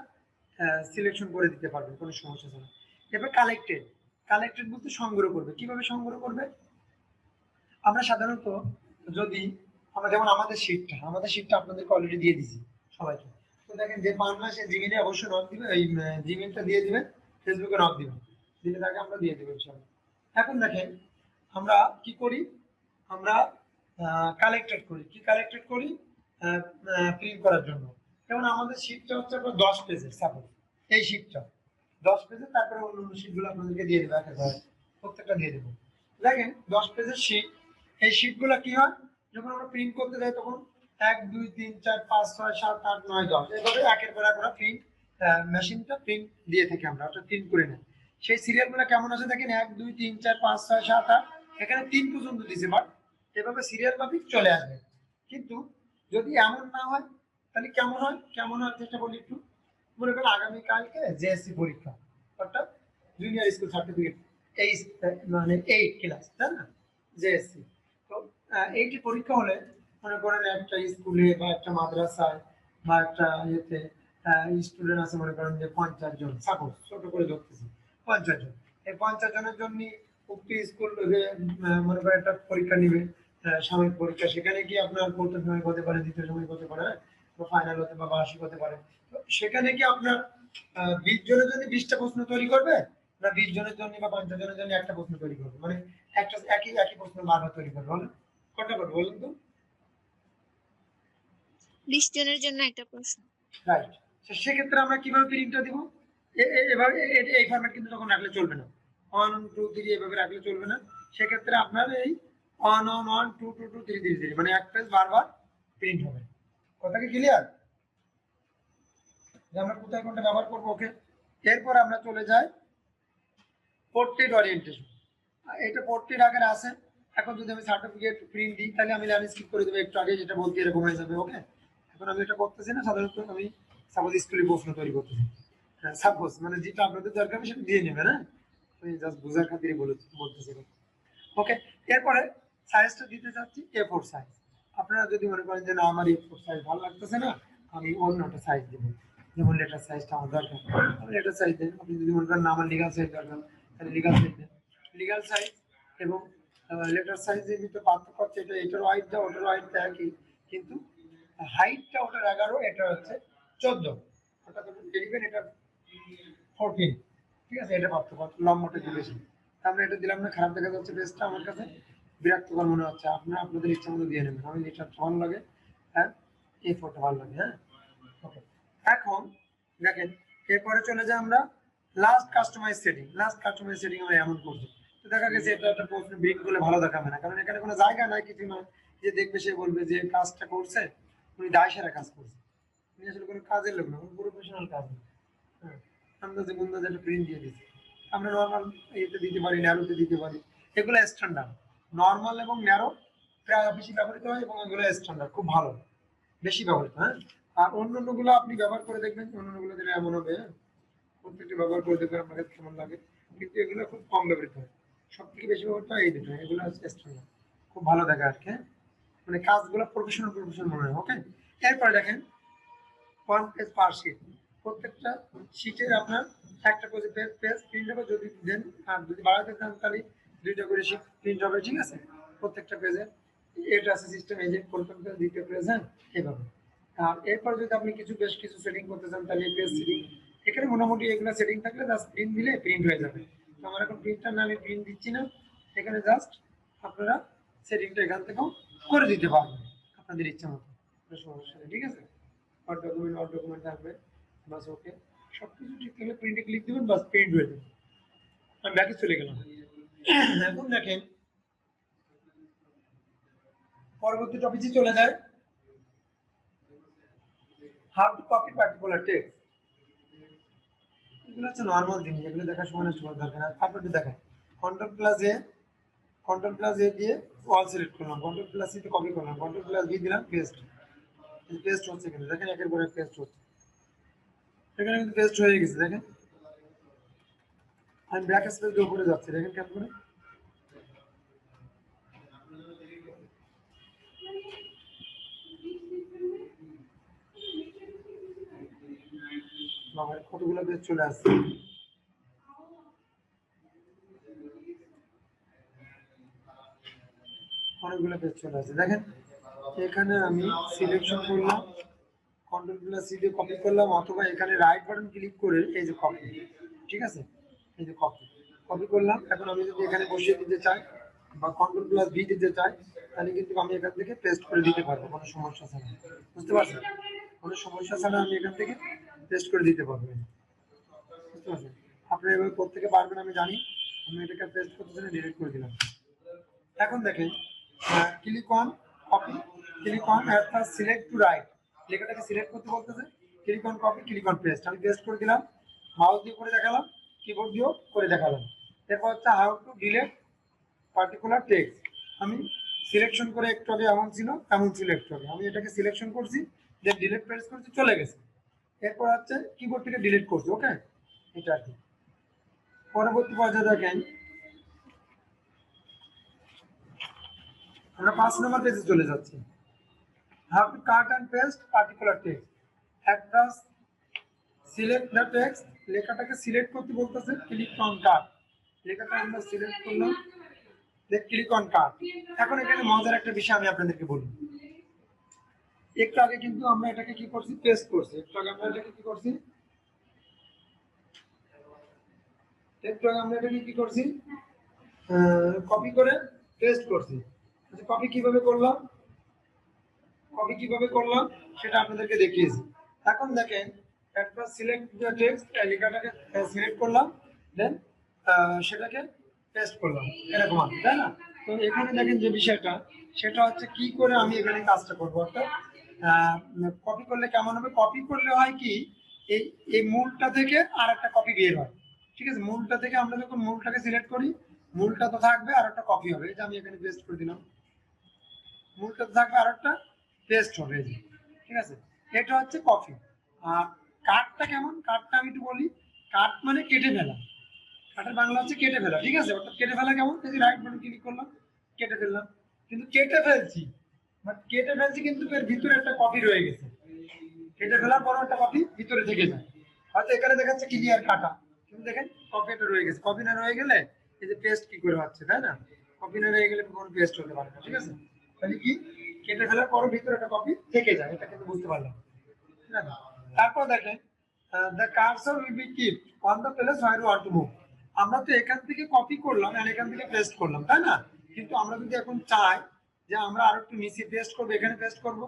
সিলেকশন করে দিতে পারবেন, কোনো সমস্যা হবে না। এবার কালেক্টেড, কালেক্টেড বলতে সংগ্রহ করবে, কিভাবে সংগ্রহ করবে? আমরা সাধারণত যদি আমরা যেমন আমাদের শীটটা আপনাদেরকে অলরেডি দিয়ে দিছি সবাইকে, তো দেখেন যে পান না সে জিমেইলে অবশ্যই নক দিবে, এই জিমেইলটা দিয়ে দিবেন, ফেসবুকে নক দিবেন, দিলে তাকে আমরা দিয়ে দেবো ইনশাআল্লাহ। এখন দেখেন আমরা কি করি, আমরা কালেক্টেড করি, কি কালেক্টেড করি প্রিন্ট করার জন্য। যেমন আমাদের শীটটা হচ্ছে আপনার 10 পেজের, সাপোজ এই শীটটা 10 পেজের, তারপরে অন্য শীটগুলো আপনাদেরকে দিয়ে দেবো একেবারে, প্রত্যেকটা দিয়ে দেবো। দেখেন 10 পেজের শীট, এই শীটগুলো কি হয় যখন আমরা প্রিন্ট করতে যাই তখন 1 2 3 4 5 6 7 8 9 10 এভাবে একের পর এক প্রিন্ট মেশিনটা প্রিন্ট দিয়ে থাকি আমরা, অর্থাৎ প্রিন্ট করে নেয়। সেই সিরিয়ালগুলো কেমন আছে দেখেন 1 2 3 4 5 6 7 8, এখানে 3 পর্যন্ত দিয়েছে, বাট এভাবে সিরিয়াল মাফিক চলে আসবে। কিন্তু যদি এমন না হয় তাহলে কেমন হয়, কেমন হয় যেটা বলি একটু, মনে করেন আগামীকালকে জেএসসি পরীক্ষা, অর্থাৎ জুনিয়র স্কুল সার্টিফিকেট, এই মানে 8 ক্লাস, তাই না, জেএসসি। তো এইটি পরীক্ষা হলে মনে করেন একটা স্কুলে বা একটা মাদ্রাসায় বা একটা ইয়েতে স্টুডেন্ট আছে মনে করেন যে 50 জন, সাপোজ ছোট করে ধরতেছি 50 জন, এই 50 জনের জন্য উক্ত স্কুল মনে করেন একটা পরীক্ষা নিবে, সাময়িক পরীক্ষা, সেখানে কি আপনার প্রথম সময় হতে পারে, দ্বিতীয় সময় হতে পারে, বা ফাইনাল হতে বা বার্ষিক হতে পারে। তো সেখানে কি আপনার 20 জনের জন্য 20টা প্রশ্ন তৈরি করবে, না 20 জনের জন্য বা 50 জনের জন্য একটা প্রশ্ন তৈরি করবে, মানে একটা একই একই প্রশ্ন বারবার তৈরি করবে, বলেন কোনটা করবে বলুন তো? 20 জনের জন্য একটা প্রশ্ন। রাইট। সেক্ষেত্রে আমরা কিভাবে প্রিন্টটা দিব, এভাবে এই ফরম্যাট কিন্তু তখন রাখলে চলবে না, 1 2 3 এভাবে রাখলে চলবে না। সেক্ষেত্রে আপনার এই 1 1 1 2 2 2 3 3 3 মানে এক পেজ বারবার প্রিন্ট হবে। কথা কি ক্লিয়ার? যে আমরা কোথায় কোনটা ব্যবহার করবো, ওকে। এরপর আমরা চলে যাই পোর্ট্রেট ওরিয়েন্টেশন, এটা পোর্ট্রেট আকারে আছে। এখন যদি আমি সার্টিফিকেট প্রিন্ট দিই তাহলে আমি ল্যান্ডস্কেপ করে দেবো, একটু আগে যেটা বলতে এরকম হয়ে যাবে, ওকে। এখন আমি এটা করতেছি না, সাধারণত আমি সাপোজ স্কুলে প্রশ্ন তৈরি করতেছি, সাপোজ মানে যেটা আপনাদের দরকার সেটা দিয়ে নেবেন, হ্যাঁ আমি জাস্ট বোঝার খাতিরে বলতেছি, ওকে। এরপরে সাইজটা দিতে চাচ্ছি A4 সাইজ। আপনারা যদি মনে করেন যে না আমার A4 সাইজ ভালো লাগতেছে না, আমি অন্য একটা সাইজ দেবো, যেমন লেটার সাইজটা আমার দরকার, আমি লেটার সাইজ দেন। আপনি যদি মনে করেন না আমার লিগাল সাইজ দরকার, তাহলে লিগাল সাইজ দেন। লিগাল সাইজ এবং লেটার সাইজের ভিতরে পার্থক্য হচ্ছে এটা, এটার হাইটটা ওটার হাইটটা একই, কিন্তু হাইটটা ওটার 11, এটা হচ্ছে 14, ওটা তো 11, এটা 14, ঠিক আছে, এটা পার্থক্য, লম্বাটা একটু বেশি। আমরা এটা দিলাম না, খারাপ দেখা যাচ্ছে পেজটা আমার কাছে, বিরক্তকর মনে হচ্ছে, আপনারা আপনাদের ইচ্ছা মতো দিয়ে নেবেন, আমি এটা ভালো লাগে, হ্যাঁ এই ফটো ভালো লাগে, হ্যাঁ ওকে। এখন দেখেন এরপরে চলে যাই আমরা last customise setting. Last customise setting আমরা এমন করবো, তো দেখা গেছে এটা একটা প্রশ্ন ব্রিক করলে ভালো দেখাবে না, কারণ এখানে কোনো জায়গা নাই, কিছু নয়, যে দেখবে সে বলবে যে কাজটা করছে উনি দায় সেরা কাজ করছে, উনি আসলে কোনো কাজের লোক না, প্রফেশনাল কাজ না, হ্যাঁ আন্দাজে গুন্দাজে একটা প্রিন্ট দিয়ে দিচ্ছি। আমরা নর্মাল ইয়েতে দিতে পারি, ন্যারোতে দিতে পারি, এগুলো স্ট্যান্ডার্ড। নর্মাল এবং ন্যারো প্রায় বেশি ব্যবহৃত হয় এবং এগুলো স্ট্যান্ডার্ড খুব ভালো, বেশি ব্যবহৃত, হ্যাঁ। আর অন্যান্যগুলো আপনি ব্যবহার করে দেখবেন, অন্যান্যগুলো দিলে এমন হবে, হ্যাঁ প্রত্যেকটি ব্যবহার করে দেখবেন আপনার কাছে কেমন লাগে, কিন্তু এগুলো খুব কম ব্যবহৃত হয়। সব থেকে বেশি ব্যবহৃত হয় এই দুটো, এগুলো হচ্ছে স্ট্যান্ডার্ড, খুব ভালো দেখা আর কি, হ্যাঁ মানে কাজগুলো প্রফেশনাল প্রফেশনাল মনে হয়, ওকে। এরপরে দেখেন 1 পেজ পার শিট, প্রত্যেকটা শিটের আপনার একটা করে পেজ প্রিন্ট হবে, যদি দেন আর যদি বাড়াতে চান তাহলে 2টা করে শিট প্রিন্ট হবে, ঠিক আছে, প্রত্যেকটা পেজে। এটা আছে সিস্টেম, এই যে প্রথম পেজ দ্বিতীয় পেজ, হ্যাঁ এইভাবে। আর এরপর যদি আপনি বেশ কিছু সেটিং করতে চান তাহলে পেজ সেটিং, এখানে মোটামুটি এগুলো সেটিং থাকলে জাস্ট প্রিন্ট দিলে প্রিন্ট হয়ে যাবে। তো আমার এখন প্রিন্টার না, আমি প্রিন্ট দিচ্ছি না, এখানে জাস্ট আপনারা সেটিংটা এখান থেকেও করে দিতে পারবেন আপনাদের ইচ্ছা মতো, কোনো সমস্যা নেই, ঠিক আছে। অর ডকুমেন্ট থাকবে, বাস ওকে, সবকিছু ঠিক থাকলে প্রিন্টে ক্লিক দিবেন, বাস প্রিন্ট হয়ে যাবে। আমি ব্যাকে চলে গেলাম। এখন দেখেন পরবর্তী টপিকে চলে যায়, how two copy particular text. এগুলো হচ্ছে নর্মাল জিনিস, এগুলো দেখার সময় নষ্ট করার দরকার না। তারপরে দেখায় কন্ট্রোল প্লাস এ দিয়ে অল সিলেক্ট করলাম, কন্ট্রোল প্লাস সি তে কপি করলাম, কন্ট্রোল প্লাস ভি দিলাম, পেস্ট হচ্ছে কিন্তু দেখেন একের পর এক পেস্ট হচ্ছে, এখানে কিন্তু পেস্ট হয়ে গেছে দেখেন। আমি ব্যাক স্পেস দিয়ে উপরে যাচ্ছি দেখেন কেমন করে। বাবার কতগুলো পেজ চলে আসছে। অনেকগুলো পেজ চলে আসছে দেখেন। এখানে আমি সিলেকশন করলাম, কন্ট্রোল প্লাস সি দিয়ে কপি করলাম, অথবা এখানে রাইট বাটন ক্লিক করে এই যে কপি, ঠিক আছে, এই যে কপি করলাম। এখন আমি যদি এখানে বসিয়ে দিতে চাই বা কন্ট্রোল প্লাস ভি দিতে চাই, তাহলে কিন্তু আমি এখান থেকে পেস্ট করে দিতে পারবো কোনো সমস্যা ছাড়া, বুঝতে পারছেন? কোনো সমস্যা ছাড়া আমি এখান থেকে পেস্ট করে দিতে পারবো, বুঝতে পারছেন? আপনি এভাবে প্রত্যেকে পারবেন আমি জানি। আমি এটাকে পেস্ট করতে চাই, ডিলিট করে দিলাম। এখন দেখেন click on copy, click on select to right, লেখাটাকে সিলেক্ট করতে বলতেছে, click on copy, click on paste, আমি পেস্ট করে দিলাম, মাউস দিয়ে করে দেখালাম, কিবোর্ড দিয়েও করে দেখালাম। এরপর হচ্ছে how to delete particular text, আমি সিলেকশন করে একটু আগে এমন ছিল এমন সিলেক্ট হবে, আমি এটাকে সিলেকশন করছি, দেন ডিলিট প্রেস করছি, চলে গেছে। এরপর হচ্ছে কিবোর্ড থেকে ডিলিট করছি, ওকে, এটা আর কি। পরবর্তী পর্যায়ে দেখেন আমরা 5 নম্বর পেজে চলে যাচ্ছি। How to cut and paste particular text, একটা সিলেক্ট দ্য টেক্সট, লেখাটাকে সিলেক্ট করতে বলতেছে, ক্লিক অন কাট, লেখাটা আমরা সিলেক্ট করলাম, দেন ক্লিক অন কাট। এখন এখানে মজার একটা বিষয় আমি আপনাদেরকে বলি, একটু আগে কিন্তু আমরা এটাকে কি করছি, পেস্ট করছি, একটু আগে আমরা এটাকে কি করছি, কপি করে পেস্ট করছি। কপি কিভাবে করলাম সেটা আপনাদেরকে দেখিয়েছি। এখন দেখেন একটা সিলেক্ট দ্য টেক্সট, লেখাটাকে সিলেক্ট করলাম, দেন সেটাকে পেস্ট করলাম, এরকম আছে তাই না? তো এখানে দেখেন যে বিষয়টা, সেটা হচ্ছে কি করে আমি এখানে কাজটা করবো, অর্থাৎ কপি করলে কেমন হবে, কপি করলে হয় কি, এই এই মূলটা থেকে আর একটা কপি বের হয়, ঠিক আছে? মূলটা থেকে আমরা যখন মূলটাকে সিলেক্ট করি, মূলটা তো থাকবে আর একটা কপি হবে, এই যে আমি এখানে পেস্ট করে দিলাম, মূলটা থাকবে আর একটা পেস্ট হবে, এই যে, ঠিক আছে? এটা হচ্ছে কপি। আর কাটটা কেমন, কাটটা আমি একটু বলি, কাট মানে কেটে ফেলা, কাটের বাংলা হচ্ছে কেটে ফেলা, ঠিক আছে? অর্থাৎ কেটে ফেলা কেমন, এই যে রাইট বাটন ক্লিক করলাম, কেটে ফেললাম, কিন্তু কেটে ফেলছি, বাট কেটে ফেলছি কিন্তু এর ভিতরে একটা কপি রয়ে গেছে, কেটে ফেলার পরও একটা কপি ভিতরে থেকে যায়, হয়তো এখানে দেখাচ্ছে ক্লিয়ার কাটা, কিন্তু দেখেন কপি একটা রয়ে গেছে, কপি না রয়ে গেলে এই যে পেস্ট কি করে হচ্ছে, তাই না? কপি না রয়ে গেলে কোনো পেস্ট হতে পারে না, ঠিক আছে? তাহলে কি, কেটে ফেলার পরও ভিতরে একটা কপি থেকে যায়, এটা কিন্তু বুঝতে পারলাম, ঠিক আছে? তারপর দেখেন the cursor will be kept on the place where you want to move, আমরা তো এখান থেকে কপি করলাম আর এখান থেকে পেস্ট করলাম, তাই না? কিন্তু আমরা যদি এখন চাই যে আমরা আরো একটু নিচে পেস্ট করব, এখানে পেস্ট করব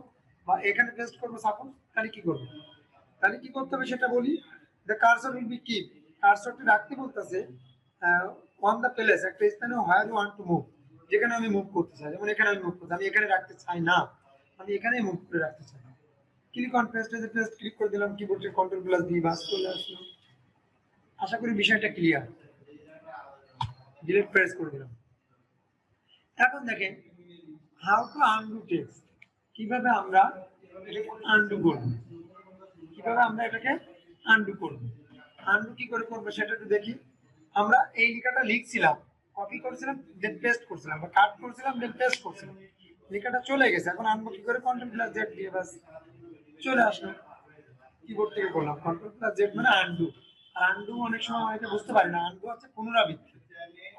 বা এখানে পেস্ট করব সাপোজ, তাহলে কি করব, তাহলে কি করতে হবে সেটা বলি। The cursor will be keep, কার্সরটি রাখতে বলতেছে অন দ্য প্লেস, একটা স্থানে where you want to move, যেখানে আমি মুভ করতে চাই, যেমন এখানে আমি মুভ করতে, আমি এখানে রাখতে চাই না, আমি এখানেই মুভ করে রাখতে চাই। ক্লিক অন পেস্ট, এ পেস্ট ক্লিক করে দিলাম, কিবোর্ডের কন্ট্রোল প্লাস ভি, বাস চলে আসলো। আশা করি বিষয়টা ক্লিয়ার। ডিলিট প্রেস করে দিলাম। এখন দেখেন হাউ টু আনডু টেক্সট, কিভাবে আমরা এটাকে আনডু করব, কিভাবে আমরা এটাকে আনডু করব, আনডু কি করে করব সেটা একটু দেখি। আমরা এই লেখাটা লিখছিলাম, কপি করছিলাম, দেন পেস্ট করছিলাম, বা কাট করছিলাম, দেন পেস্ট করছিলাম, লেখাটা চলে গেছে, এখন আনবো কি করে, কন্ট্রোল প্লাস জেড দিয়ে বাস চলে আসলো, কিবোর্ড থেকে করলাম কন্ট্রোল প্লাস জেড মানে আনডু। আর আনডু অনেক সময় অনেকে বুঝতে পারে না, আনডু হচ্ছে পুনরাবৃত্তি,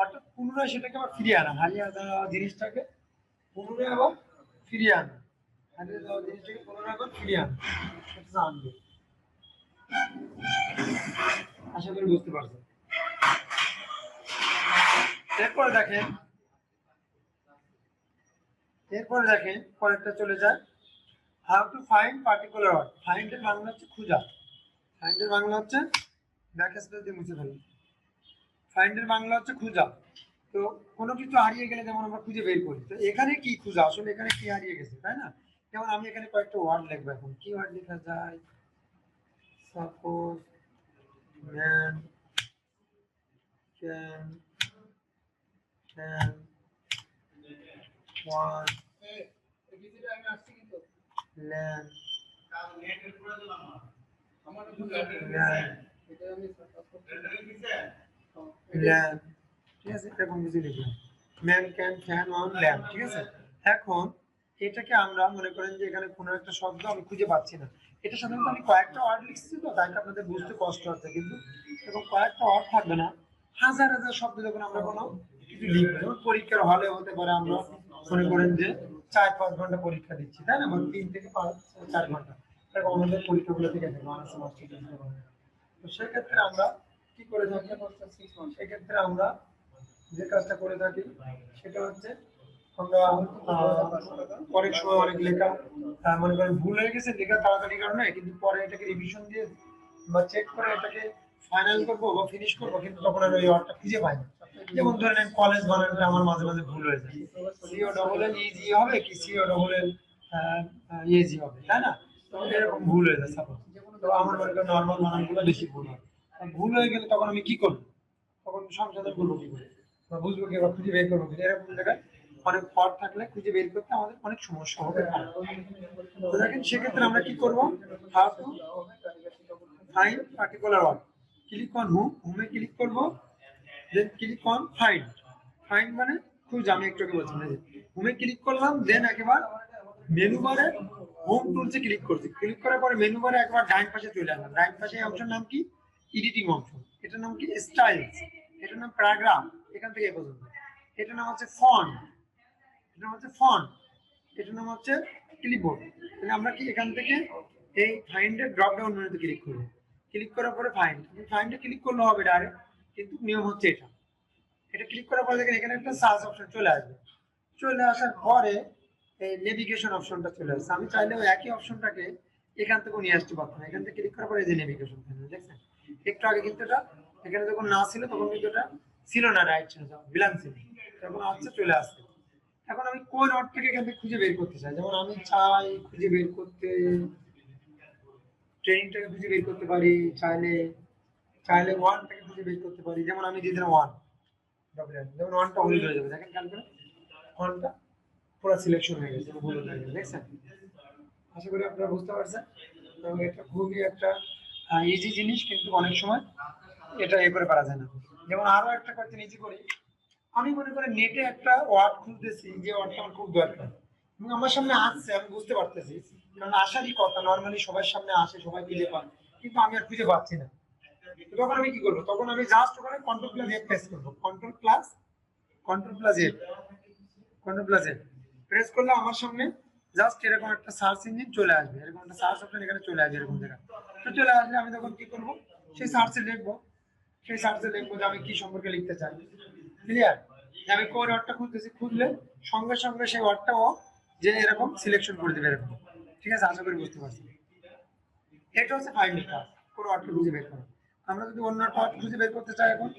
অর্থাৎ পুনরায় সেটাকে আবার ফিরিয়ে আনা, হারিয়ে যাওয়া জিনিসটাকে পুনরায় আবার ফিরিয়ে আনা, হারিয়ে যাওয়া জিনিসটাকে পুনরায় আবার ফিরিয়ে আনা, সেটা আনডু। আশা করি বুঝতে পারছেন। এরপরে দেখেন পরেরটা চলে যায়, how to find particular word, find এর বাংলা হচ্ছে খোঁজা, ফাইন্ড এর বাংলা হচ্ছে ব্যাক স্পেস দিয়ে মুছে ফেলি, ফাইন্ড এর বাংলা হচ্ছে খোঁজা। তো কোনো কিছু হারিয়ে গেলে যেমন আমরা খুঁজে বের করি, তো এখানে কি খোঁজা, আসলে এখানে কি হারিয়ে গেছে, তাই না? যেমন আমি এখানে কয়েকটা ওয়ার্ড লিখবো, এখন কি ওয়ার্ড লেখা যায়, suppose man can one land lamp, ঠিক আছে, এরকম কিছু লিখলাম। Man can fan on lamp, ঠিক আছে। এখন এটাকে আমরা মনে করেন যে এখানে কোনো একটা শব্দ আমি খুঁজে পাচ্ছি না, এটা সাধারণত আমি কয়েকটা ওয়ার্ড লিখছি তো তাই আপনাদের বুঝতে কষ্ট হচ্ছে, কিন্তু এরকম কয়েকটা ওয়ার্ড থাকবে না, হাজার হাজার শব্দ যখন আমরা কোনো কিছু লিখবো, যেমন পরীক্ষার হলে হতে পারে আমরা মনে করেন যে 4-5 ঘন্টা পরীক্ষা দিচ্ছি, তাই না, বা 3 থেকে 4 ঘন্টা, এরকম আমাদের পরীক্ষাগুলো থেকে থাকে অনার্স মাস্টার্স। তো সেক্ষেত্রে আমরা কি করে থাকি, সেক্ষেত্রে আমরা যে কাজটা করে থাকি সেটা হচ্ছে আমরা অনেক সময় অনেক লেখা মনে করেন ভুল হয়ে গেছে লেখা তাড়াতাড়ি কারণে, কিন্তু পরে এটাকে রিভিশন দিয়ে বা চেক করে এটাকে ফাইনাল করবো বা ফিনিশ করবো, কিন্তু তখন আমি ওই ওয়ার্ডটা খুঁজে পাই না। যেমন ধরেন কলেজ বানানটা আমার মাঝে মাঝে ভুল হয়ে যায়, সিও ডবল এল ইজি হবে কি সিও ডবল এল ইজি হবে, তাই না, তো এরকম ভুল হয়ে যায় সাপোজ। তো আমার মনে করেন নর্মাল বানানগুলো বেশি ভুল হয়, ভুল হয়ে গেলে তখন আমি কি করবো, তখন সংশোধন করবো কি করে বা বুঝবো কি বা খুঁজে বের করবো কি, এরকম জায়গায় অনেক ফল্ট থাকলে খুঁজে বের করতে আমাদের অনেক সমস্যা হবে। তো দেখেন সেক্ষেত্রে আমরা কি করবো, how to find particular word, click on home, হোমে ক্লিক করবো, then click on find, find মানে খুঁজ, আমি একটু আগে বলছিলাম হোমে ক্লিক করলাম, দেন একেবারে মেনু বারে হোম টুলসে ক্লিক করছি, ক্লিক করার পরে মেনু বারে একবার ডাইন পাশে চলে আসলাম, ডাইন পাশে অপশন নাম কি এডিটিং অপশন, এটার নাম কি স্টাইলস, এটার নাম প্যারাগ্রাফ, এখান থেকে এ পর্যন্ত, এটার নাম হচ্ছে ফন্ট, এটার নাম হচ্ছে ফন্ট, এটার নাম হচ্ছে ক্লিপবোর্ড। তাহলে আমরা কি এখান থেকে এই ফাইন্ডের ড্রপ ডাউন মেনুতে ক্লিক করব, ক্লিক করার পরে ফাইন্ড, ফাইন্ডে ক্লিক করলে হবে ডাইরেক্ট, কিন্তু নিয়ম হচ্ছে এটা, এটা ক্লিক করার পরে দেখেন এখানে একটা সার্চ অপশন চলে আসবে, চলে আসার পরে এই নেভিগেশন অপশনটা চলে আসছে, আমি চাইলে ওই একই অপশনটাকে এখান থেকে নিয়ে আসতে পারতাম, এখান থেকে ক্লিক করার পরে এই যে নেভিগেশন দেখছেন, একটু আগে কিন্তু এটা এখানে যখন না ছিল তখন কিন্তু এটা ছিল না, রাইট ছিল, বিলান ছিল, এখন আসছে চলে আসছে। এখন আমি কোন ওয়ার্ড থেকে এখান থেকে খুঁজে বের করতে চাই, যেমন আমি চাই খুঁজে বের করতে ট্রেনিংটাকে খুঁজে বের করতে পারি, চাইলে চাইলে ওয়ানটাকে খুঁজে বের করতে পারি, যেমন আমি দিয়ে দিলাম ওয়ান, যেমন ওয়ানটা হলুদ হয়ে যাবে, দেখেন খেয়াল করে ওয়ানটা পুরো সিলেকশন হয়ে গেছে, হলুদ হয়ে গেছে, দেখছেন, আশা করি আপনারা বুঝতে পারছেন। এবং এটা খুবই একটা ইজি জিনিস, কিন্তু অনেক সময় এটা এ করে পারা যায় না। যেমন আরো একটা কোয়েশ্চেন ইজি করি, আমি মনে করি নেটে একটা ওয়ার্ড খুঁজতেছি, যে ওয়ার্ডটা আমার খুব দরকার এবং আমার সামনে আসছে, আমি বুঝতে পারতেছি, কারণ আসারই কথা, নর্মালি সবার সামনে আসে, সবাই খুঁজে পায়, কিন্তু আমি আর খুঁজে পাচ্ছি না, তখন আমি কি করবো, তখন আমি জাস্ট ওখানে কন্ট্রোল প্লাস এফ প্রেস করবো, control plus F, control plus F press করলে আমার সামনে জাস্ট এরকম একটা সার্চ ইঞ্জিন চলে আসবে, এরকম একটা সার্চ অপশন এখানে চলে আসবে, এরকম জায়গা তো চলে আসলে আমি তখন কি করবো, সেই সার্চে লিখবো, যে আমি কি সম্পর্কে লিখতে চাই, ক্লিয়ার, যে আমি কোন ওয়ার্ডটা খুঁজতেছি, খুঁজলে সঙ্গে সঙ্গে সেই ওয়ার্ডটাও যে এরকম সিলেকশন করে দেবে এরকম, ঠিক আছে, আশা করি বুঝতে পারছি। এটা হচ্ছে ফাইন্ডিং কাজ, কোন ওয়ার্ডটা খুঁজে বের করা। আমরা যদি অন্য একটা ওয়ার্ড খুঁজে বের করতে চাই, এখন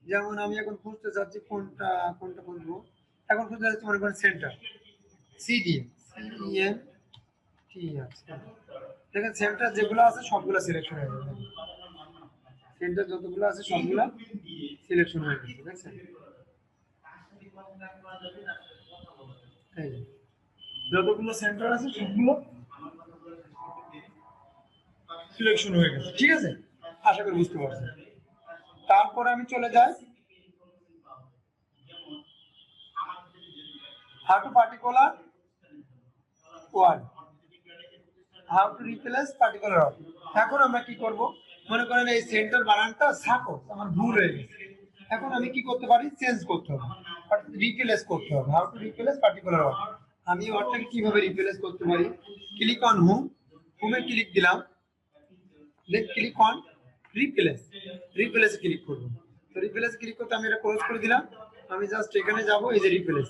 যেমন আমি এখন খুঁজতে চাচ্ছি কোনটা কোনটা খুঁজবো, এখন খুঁজতে চাচ্ছি মনে করেন সেন্টার, CDM দেখেন সেন্টার যেগুলো আছে সবগুলো সিলেকশন হয়ে যাবে, সেন্টার যতগুলো আছে সবগুলো সিলেকশন হয়ে গেছে, দেখছেন, এই যে যতগুলো সেন্টার আছে সবগুলো সিলেকশন হয়ে গেছে, ঠিক আছে, আশা করি বুঝতে পারছেন। তারপরে আমি চলে যাই how to particular word, how to replace particular word. এখন আমরা কি করব, মনে করেন এই সেন্টার বানানটা সাপোজ আমার ভুল হয়ে গেছে, এখন আমি কি করতে পারি, চেঞ্জ করতে হবে, রিপ্লেস করতে হবে, how to replace particular word. আমি ওয়ার্ডটাকে কিভাবে রিপ্লেস করতে পারি, ক্লিক অন হোম, হোমে ক্লিক দিলাম, দেন ক্লিক অন রিপ্লেস, রিপ্লেসে ক্লিক করব, তো রিপ্লেসে ক্লিক করতে আমি এটা ক্লোজ করে দিলাম, আমি জাস্ট এখানে যাব, এই যে রিপ্লেস,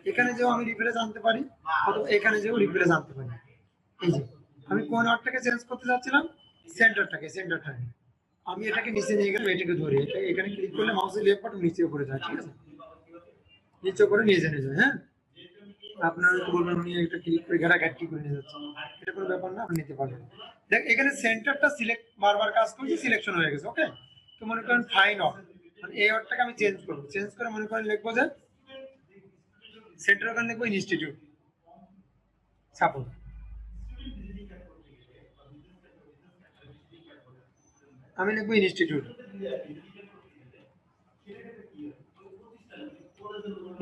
এখানে যেও আমি রিপ্লেস আনতে পারি, অথবা এখানে যেও রিপ্লেস আনতে পারি, এই যে আমি কোন ওয়ার্ডটাকে চেঞ্জ করতে যাচ্ছিলাম, সেন্টারটাকে আমি এটাকে নিচে নিয়ে গেলাম, এটাকে ধরে এটা এখানে ক্লিক করলে মাউসের লেফট বাটন নিচে উপরে যায়, ঠিক আছে, নিচে করে নিয়ে যায়, হ্যাঁ, আপনারা তো বলবেন উনি একটা ক্লিক করে ঘাটাঘাটি করে নিয়ে যাচ্ছে, এটা কোনো ব্যাপার না, আপনি নিতে পারবেন। দেখ এখানে সেন্টারটা সিলেক্ট বারবার কাজ করছে, সিলেকশন হয়ে গেছে। ওকে, তো মনে করেন ফাইন অফ, মানে এই অর্ডটাকে আমি চেঞ্জ করবো, চেঞ্জ করে মনে করেন লিখবো যে সেন্টার, ওখানে লিখবো ইনস্টিটিউট সাপোজ। আমি লিখবো ইনস্টিটিউট,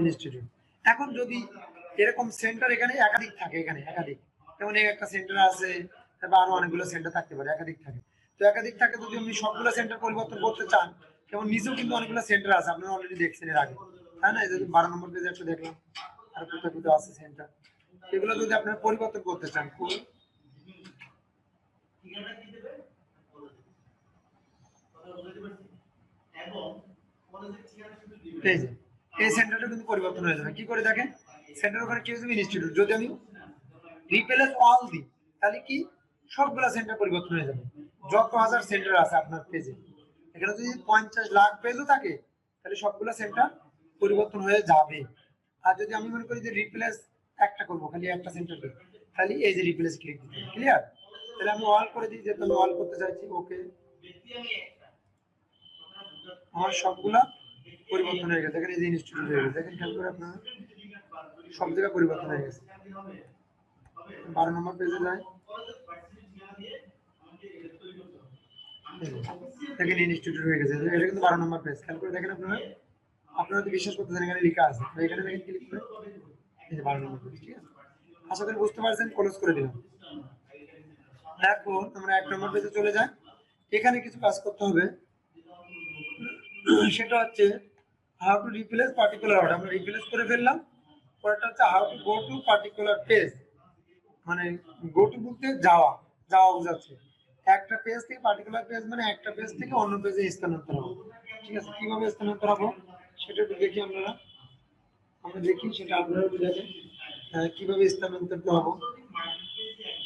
ইনস্টিটিউট। এখন যদি এরকম সেন্টার এখানে একাধিক থাকে, এখানে একাধিক, যেমন এই একটা সেন্টার আছে, তারপর আরো অনেকগুলো সেন্টার থাকতে পারে, একাধিক থাকে। তো একাধিক থাকে, যদি আপনি সবগুলো সেন্টার পরিবর্তন করতে চান, যেমন নিচেও কিন্তু অনেকগুলো সেন্টার আছে, আপনারা অলরেডি দেখছেন এর আগে, তাই না? এই যদি 12 নম্বর পেজে একটা দেখলাম, আর কোথাও কোথাও আছে সেন্টার, এগুলো যদি আপনারা পরিবর্তন করতে চান, এই যে এই সেন্টারটা কিন্তু পরিবর্তন হয়ে যাবে। কি করে দেখেন, সেন্টার ওখানে কি হয়ে যাবে ইনস্টিটিউট, যদি আমি রিপ্লেস অল দিই তাহলে কি সবগুলা সেন্টার পরিবর্তন হয়ে যাবে, যত হাজার সেন্টার আছে আপনার পেজে। এখানে যদি 50 লাখ পেজও থাকে তাহলে সবগুলা সেন্টার পরিবর্তন হয়ে যাবে। আর যদি আমি মনে করি যে রিপ্লেস একটা করবো, খালি একটা সেন্টারকে, তাহলে এই যে রিপ্লেস ক্লিক দিতে, ক্লিয়ার? তাহলে আমি অল করে দিই, যেহেতু আমি অল করতে চাইছি। ওকে, আমার সবগুলা পরিবর্তন হয়ে গেছে, এখানে এই যে ইনস্টিটিউট হয়ে গেছে, দেখেন খেয়াল করে আপনারা সব জায়গায় পরিবর্তন হয়ে গেছে। 12 নম্বর পেজে যায়, দেখেন ইনস্টিটিউট হয়ে গেছে, এটা কিন্তু 12 নম্বর পেজ। খেয়াল করে দেখেন আপনারা, আপনারা তো বিশ্বাস করতেছেন, এখানে লেখা আছে, তো এখানে দেখেন ক্লিক করে এই যে 12 নম্বর পেজ, ঠিক আছে? আশা করি বুঝতে পারছেন, ক্লোজ করে দিলাম। এখন আমরা 1 নম্বর পেজে চলে যাই, এখানে কিছু কাজ করতে হবে, সেটা হচ্ছে how to replace particular order. আমরা রিপ্লেস করে ফেললাম, পরেরটা হচ্ছে how to go two particular page, মানে গো টু বলতে যাওয়া, যাওয়া বোঝাচ্ছে। একটা পেজ থেকে পার্টিকুলার পেজ মানে একটা পেজ থেকে অন্য পেজে স্থানান্তর হবো, ঠিক আছে? কিভাবে স্থানান্তর হবো সেটা একটু দেখি আমরা, দেখি সেটা আপনারা একটু দেখেন কিভাবে স্থানান্তরিত হবো।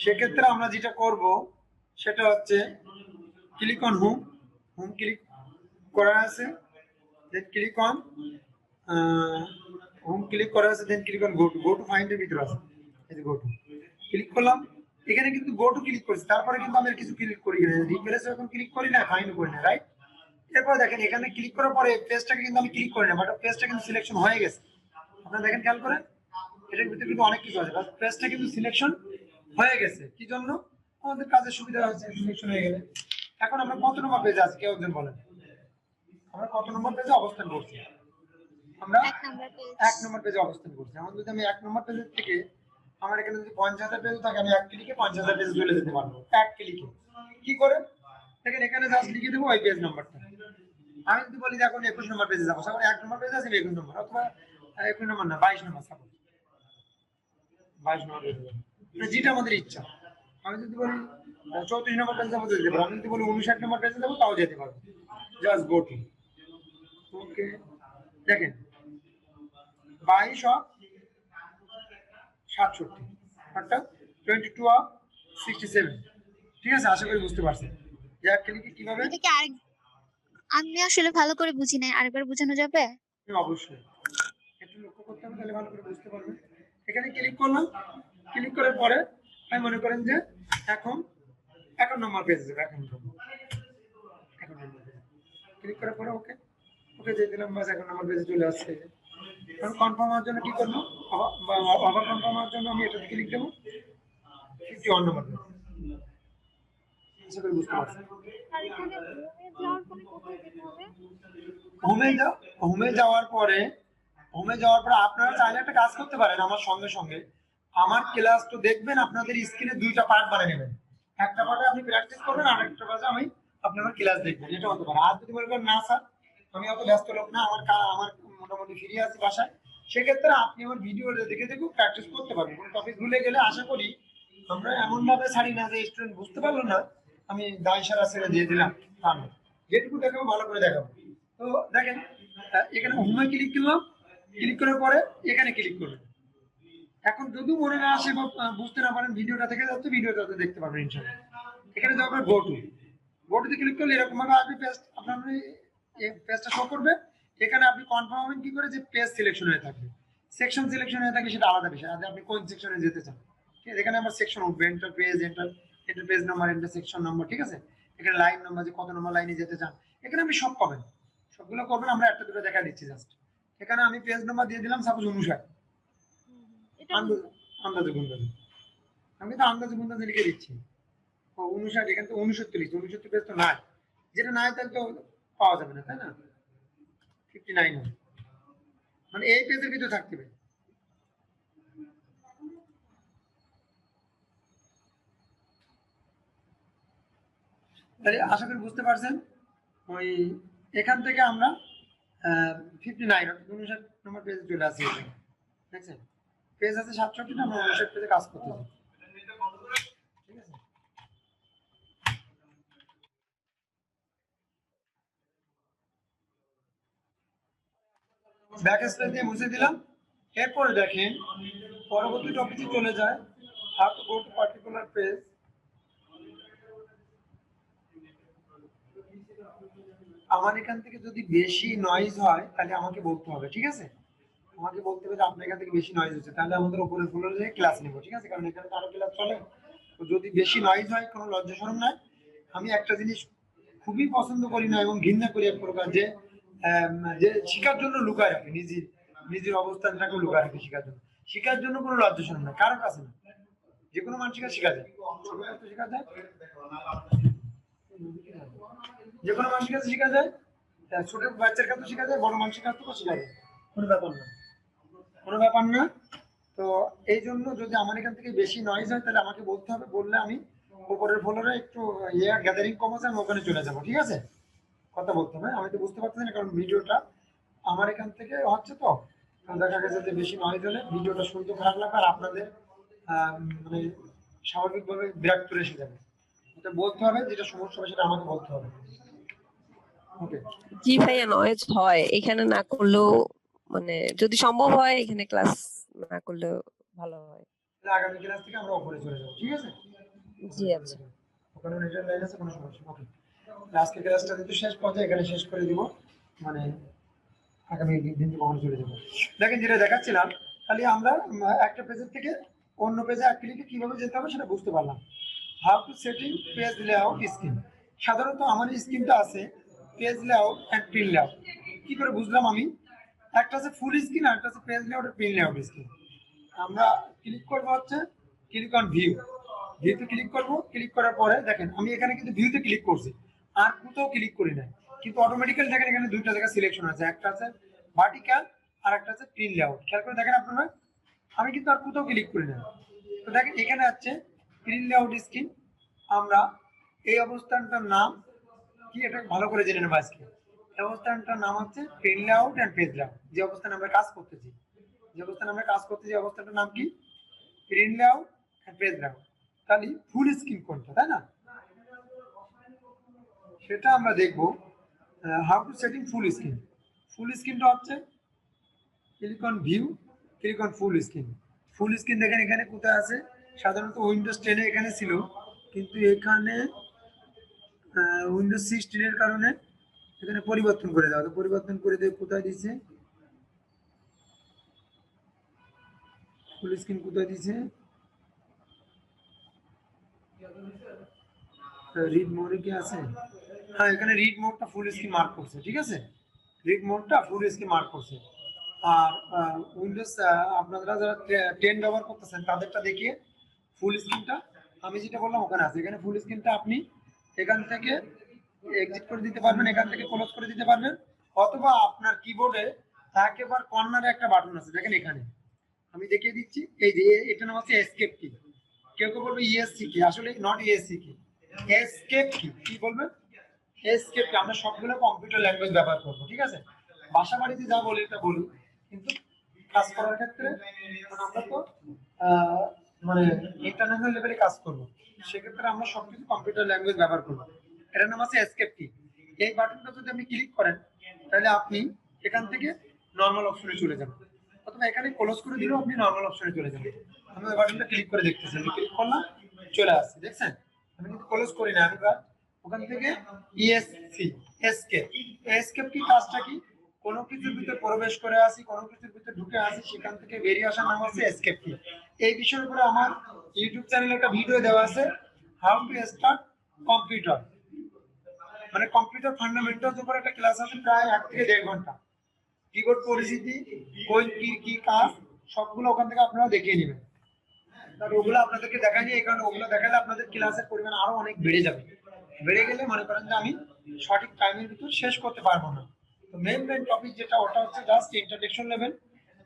সেক্ষেত্রে আমরা যেটা করব সেটা হচ্ছে click on home, home click করা আছে, then click on home click করা আছে, then click on go to, go to ফাইন্ডের ভিতরে আছে, এই যে গো টু ক্লিক করলাম। এখানে কিন্তু গো টু ক্লিক করেছি, তারপরে কিন্তু আমি কিছু ক্লিক করি না, রিপ্লেস এখন ক্লিক করি না, ফাইন্ড করি না, রাইট? এরপর দেখেন এখানে ক্লিক করার পরে পেজটাকে কিন্তু আমি ক্লিক করি না, বাট পেজটা কিন্তু সিলেকশন হয়ে গেছে। আপনারা দেখেন খেয়াল করেন, এটার ভিতরে কিন্তু অনেক কিছু আছে, বাট পেজটা কিন্তু সিলেকশন হয়ে গেছে। কি জন্য? আমাদের কাজের সুবিধা হচ্ছে সিলেকশন হয়ে গেলে। এখন আমরা কত নম্বর পেজে আছি, কেউ একজন বলেন, আমরা কত নম্বর পেজে অবস্থান করছি? আমরা 1 নাম্বার পেজ। 1 নম্বর পেজে অবস্থান করছি। এখন যদি আমি 1 নম্বর পেজের থেকে, আমার এখানে যদি 50,000 পেজ থাকে, আমি এক ক্লিকে 50,000 পেজে চলে যেতে পারবো, এক ক্লিকে। কি করে দেখেন, এখানে জাস্ট লিখে দেবো ওই পেজ নাম্বারটা। আমি যদি বলি যে এখন 21 নম্বর পেজে যাবো, তাহলে 1 নম্বর পেজে আছে 21 নম্বর, অথবা 21 নম্বর না 22 নম্বর, সাপোজ 22 নম্বর পেজে যাবো, যেটা আমাদের ইচ্ছা। আমি যদি বলি 34 নম্বর পেজে যাবো, যেতে পারবো। আমি যদি বলি 59 নম্বর পেজে যাবো, তাও যেতে পারবো। Just go to. ওকে, দেখেন 22 অফ 67, অর্থাৎ 22 অফ 67, ঠিক আছে? আশা করি বুঝতে পারছেন যে এক ক্লিকে কিভাবে। এটা কি আমি আসলে ভালো করে বুঝি নাই, আরেকবার বোঝানো যাবে? অবশ্যই একটু লক্ষ্য করতে হবে, তাহলে ভালো করে বুঝতে পারবেন। এখানে ক্লিক করলাম, ক্লিক করার পরে আমি মনে করেন যে এখন 1 নম্বর পেজে যাবে, 1 নম্বর ক্লিক করার পরে ওকে, ওকে দিয়ে দিলাম, বাস 1 নম্বর পেজে চলে আসছে। এখন কনফার্ম হওয়ার জন্য কি করবো, আবার কনফার্ম হওয়ার জন্য আমি এটাতে ক্লিক দেবো 51 নম্বর পেজ। আশা করি বুঝতে পারছেন। আর এখানে যাওয়ার পরে কোথায় যেতে হবে? হোমে যাওয়ার পরে, আপনারা চাইলে একটা কাজ করতে পারেন আমার সঙ্গে সঙ্গে, আমার ক্লাস তো দেখবেন, আপনাদের স্ক্রিনে 2টা পার্ট বানিয়ে নেবেন, একটা পার্টে আপনি প্র্যাকটিস করবেন, আর একটা পার্টে আমি আপনার ক্লাস দেখবেন, এটা হতে পারে। আর যদি বলবেন না স্যার আমি অত ব্যস্ত লোক না, আমার মোটামুটি ফ্রি আছি বাসায়, সেক্ষেত্রে আপনি আমার ভিডিও দেখে দেখে প্র্যাকটিস করতে পারবেন। কোনো টপিক ভুলে গেলে আশা করি আমরা এমন ভাবে ছাড়ি না যে স্টুডেন্ট বুঝতে পারলো না আমি দায় সারা ছেড়ে দিয়ে দিলাম, তা না। যেটুকু দেখাবো ভালো করে দেখাবো। তো দেখেন এখানে হোমে ক্লিক করলাম, ক্লিক করার পরে এখানে ক্লিক করবেন। এখন যদি মনে না আসে বা বুঝতে না পারেন, ভিডিওটা থেকে যাচ্ছে, ভিডিওটা দেখতে পারবেন ইনশাআল্লাহ। এখানে যাওয়ার পর গো টুতে ক্লিক করলে এরকম ভাবে আপনি পেজ, আপনার এই পেজটা শো করবে। এখানে আপনি কনফার্ম হবেন কি করে যে পেজ সিলেকশন হয়ে থাকবে। সেকশন সিলেকশন হয়ে থাকে সেটা আলাদা বিষয়, আর আপনি কোন সেকশনে যেতে চান। ঠিক আছে, এখানে আমার সেকশন উঠবে, enter page, enter page number, enter section number. ঠিক আছে, এখানে লাইন নাম্বার, যে কত নম্বর লাইনে যেতে চান, এখানে আপনি সব পাবেন, সবগুলো করবেন। আমরা একটা দুটো দেখা দিচ্ছি জাস্ট। এখানে আমি পেজ নাম্বার দিয়ে দিলাম সাপোজ 59, এটা আন্দাজে গুনবেন, আমি তো আন্দাজে গুনতে লিখে দিচ্ছি। ও 59, এখানে তো 69 পেজ তো নাই, যেটা নাই তাহলে তো পাওয়া যাবে না, তাই না? 59 হবে, মানে এই পেজের ভিতরে থাকতে হবে। তাহলে আশা করি বুঝতে পারছেন। ওই এখান থেকে আমরা 59 অর্থাৎ 59 নম্বর পেজে চলে আসি। এখানে দেখছেন পেজ আছে 67টা, আমরা 59 পেজে কাজ করতেছি। ঠিক আছে, ব্যাক স্পেস দিয়ে মুছে দিলাম। এরপরে দেখেন পরবর্তী টপিকে চলে যায়, how two go two particular page. আমার এখান থেকে যদি বেশি নয়েজ হয় তাহলে আমাকে বলতে হবে, ঠিক আছে? আমাকে বলতে হবে যে আপনার এখান থেকে বেশি নয়েজ হচ্ছে, তাহলে আমাদের উপরে ফ্লোরে ক্লাস নেবো, ঠিক আছে? কারণ এখানে তো আরো ক্লাস চলে। তো যদি বেশি নয়েজ হয়, কোনো লজ্জা শরম নাই। আমি একটা জিনিস খুবই পছন্দ করি না এবং ঘৃণা করি এক প্রকার, যে যে শিকার জন্য লুকায় রাখে, নিজের নিজের অবস্থানটাকে লুকায় রাখে শিকার জন্য। শিকার জন্য কোনো লজ্জা শরম নাই, কারোর কাছে না। যে কোনো মানুষকে শেখা যায়, ছোট কাছে শেখা যায়, যে কোনো মানুষের কাছে শেখা যায়, ছোট বাচ্চার কাছে শেখা যায়, বড় মানুষের কাছ থেকেও শেখা যায়, কোনো ব্যাপার না, কোনো ব্যাপার না। তো এই জন্য যদি আমার এখান থেকে বেশি নয়েজ হয় তাহলে আমাকে বলতে হবে, বললে আমি উপরের ফ্লোরে একটু গ্যাদারিং কম আছে, আমি ওখানে চলে যাবো, ঠিক আছে? কথা বলতে হবে, আমি তো বুঝতে পারতেছি না কারণ ভিডিওটা আমার এখান থেকে হচ্ছে। তো তো দেখা গেছে যে বেশি নয়েজ হলে ভিডিওটা শুনতে খারাপ লাগবে, আর আপনাদের মানে স্বাভাবিকভাবে বিরক্ত এসে যাবে। এটা বলতে হবে, যেটা সমস্যা হবে সেটা আমাকে বলতে হবে। ওকে, জি ভাইয়া, নয়েজ হয় এখানে না করলেও, মানে যদি সম্ভব হয় এখানে ক্লাস না করলেও ভালো হয়। তাহলে আগামী ক্লাস থেকে আমরা উপরে চলে যাবো, ঠিক আছে? জি আচ্ছা। ওখানে নেটের লাইন আছে, কোনো সমস্যা। ওকে, আজকে ক্লাসটা যেহেতু শেষ পর্যায়ে এখানে শেষ করে দিব, মানে আগামী দিন কখনো চলে যাবো। দেখেন যেটা দেখাচ্ছিলাম, তাহলে আমরা একটা পেজের থেকে অন্য পেজে এক ক্লিকে কিভাবে যেতে হবে সেটা বুঝতে পারলাম। How to setting page layout scheme. সাধারণত আমার স্কিমটা আছে page layout and print layout. কি করে বুঝলাম আমি? একটা আছে ফুল স্ক্রিন আর একটা আছে পেজ লেআউট আর প্রিন্ট লেআউট স্কিম। আমরা ক্লিক করবো হচ্ছে ক্লিক অন ভিউ, ভিউতে ক্লিক করবো। ক্লিক করার পরে দেখেন আমি এখানে কিন্তু ভিউতে ক্লিক করছি, আর কোথাও ক্লিক করি না, কিন্তু অটোমেটিক্যালি দেখেন এখানে দুইটা জায়গা সিলেকশন আছে, একটা আছে ভার্টিক্যাল আর একটা আছে প্রিন্ট লেআউট। খেয়াল করে দেখেন আপনারা, আমি কিন্তু আর কোথাও ক্লিক করি না। তো দেখেন এখানে আছে প্রিন্ট লেআউট স্কিম। আমরা এই অবস্থানটার নাম কি এটা ভালো করে জেনে নেবো আজকে। এই অবস্থানটার নাম হচ্ছে print layout and page layout. যে অবস্থানে আমরা কাজ করতেছি, যে অবস্থানে আমরা কাজ করতেছি অবস্থানটার নাম কি? Print layout and page layout. তাহলে ফুল স্ক্রিন কোনটা, তাই না? সেটা আমরা দেখবো। How to setting full screen. Full স্ক্রিনটা হচ্ছে click on view, click on full screen. Full screen দেখেন এখানে কোথায় আছে, সাধারণত উইন্ডোজ 10 এখানে ছিল, কিন্তু এখানে উইন্ডোজ 16 এর কারণে এখানে পরিবর্তন করে দেওয়া, তো পরিবর্তন করে দিয়ে কোথায় দিছে, ফুল স্ক্রিন কোথায় দিছে, রিড মোডে কি আছে? হ্যাঁ, এখানে রিড মোডটা ফুল স্ক্রিন মার্ক করছে, ঠিক আছে? রিড মোডটা ফুল স্ক্রিন মার্ক করছে। আর উইন্ডোজ আপনারা যারা 10 ব্যবহার করতেছেন তাদেরটা দেখিয়ে ফুল স্ক্রিনটা আমি যেটা বললাম ওখানে আছে। এখানে ফুল স্ক্রিনটা আপনি এখান থেকে এক্সিট করে দিতে পারবেন, এখান থেকে ক্লোজ করে দিতে পারবেন, অথবা আপনার কিবোর্ডে একেবারে কর্নারে একটা বাটন আছে দেখেন এখানে, আমি দেখিয়ে দিচ্ছি। এই যে এটা নাম হচ্ছে এসকেপ কি। কেউ কেউ বলবে ইএসসি কি, আসলে নট ইএসসি কি, এসকেপ কি। কি বলবেন? এসকেপ কি। আমরা সবগুলো কম্পিউটার ল্যাঙ্গুয়েজ ব্যবহার করবো, ঠিক আছে? বাসা বাড়িতে যা বলি এটা বলি, কিন্তু কাজ করার ক্ষেত্রে আমরা তো মানে ইন্টারন্যাশনাল লেভেলে কাজ করবো, সেক্ষেত্রে আমরা সবকিছু কম্পিউটার ল্যাঙ্গুয়েজ ব্যবহার করবো। এটার নাম আছে এসকেপ কি। এই বাটনটা যদি আপনি ক্লিক করেন তাহলে আপনি এখান থেকে নর্মাল অপশনে চলে যাবেন, অথবা এখানে ক্লোজ করে দিলেও আপনি নর্মাল অপশনে চলে যাবেন। আমি ওই বাটনটা ক্লিক করে দেখতেছি, আমি ক্লিক করলাম চলে আসছে, দেখছেন? আমি কিন্তু ক্লোজ করি না, আমি ওখান থেকে ইএসসি এসকেপ। এসকেপ কি কাজটা কি? কোনো কিছুর ভিতরে প্রবেশ করে আসি, কোনো কিছুর ভিতরে ঢুকে আসি, সেখান থেকে বেরিয়ে আসার নাম হচ্ছে এসকেপ কি। এই বিষয়ের উপরে আমার ইউটিউব চ্যানেলে একটা ভিডিও দেওয়া আছে, হাউ টু স্টার্ট কম্পিউটার, মানে কম্পিউটার ফান্ডামেন্টালস উপর একটা ক্লাস আছে প্রায় 1 থেকে 1.5 ঘন্টা। কিবোর্ড পরিচিতি, কোন কি কি কাজ, সবগুলো ওখান থেকে আপনারা দেখিয়ে নেবেন। কারণ ওগুলো আপনাদেরকে দেখায়নি, এই কারণে ওগুলো দেখালে আপনাদের ক্লাসের পরিমাণ আরো অনেক বেড়ে যাবে। বেড়ে গেলে মনে করেন যে আমি সঠিক টাইমের ভিতর শেষ করতে পারবো না। তো মেন টপিক যেটা, ওটা হচ্ছে জাস্ট ইন্ট্রোডাকশন লেভেল।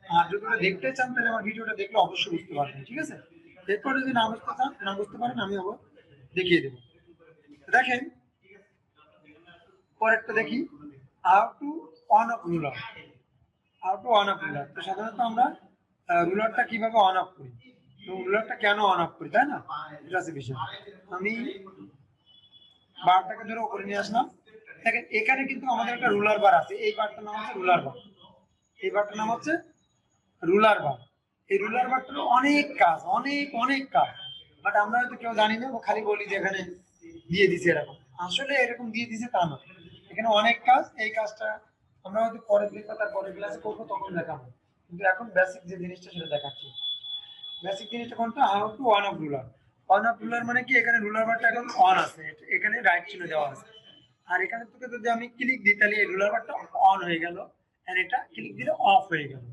আর যদি ওটা দেখতে চান তাহলে আমার ভিডিওটা দেখলে অবশ্যই বুঝতে পারবেন, ঠিক আছে? এরপর যদি না বুঝতে চান, না বুঝতে পারেন, আমি আবার দেখিয়ে দেবো। দেখেন পরেরটা দেখি, how to on of ruler. How to on of ruler. তো সাধারণত আমরা রুলারটা কিভাবে অন অফ করি, তো রুলারটা কেন অন অফ করি, তাই না? এটা হচ্ছে বিষয়। আমি বারটাকে ধরে উপরে নিয়ে আসলাম। দেখেন এখানে কিন্তু আমাদের একটা রুলার বার আছে, এই বারটার নাম হচ্ছে রুলার বার। এই বারটার নাম হচ্ছে রুলার বার। এই রুলার বারটার অনেক কাজ, অনেক অনেক কাজ, বাট আমরা হয়তো কেউ জানি না, খালি বলি যে এখানে দিয়ে দিছে এরকম। আসলে এরকম দিয়ে দিছে তা না, এখানে অনেক কাজ। এই কাজটা আমরা হয়তো পরের দিন বা তার পরের ক্লাসে করবো, তখন দেখাবো। কিন্তু এখন বেসিক যে জিনিসটা সেটা দেখাচ্ছি। বেসিক জিনিসটা কোনটা, how to on of ruler. On of ruler মানে কি, এখানে রুলার বারটা এখন অন আছে, এখানে রাইট চিহ্ন দেওয়া আছে। আর এখানে থেকে যদি আমি ক্লিক দিই তাহলে এই রুলার বারটা অন হয়ে গেল, আর এটা ক্লিক দিলে অফ হয়ে গেল।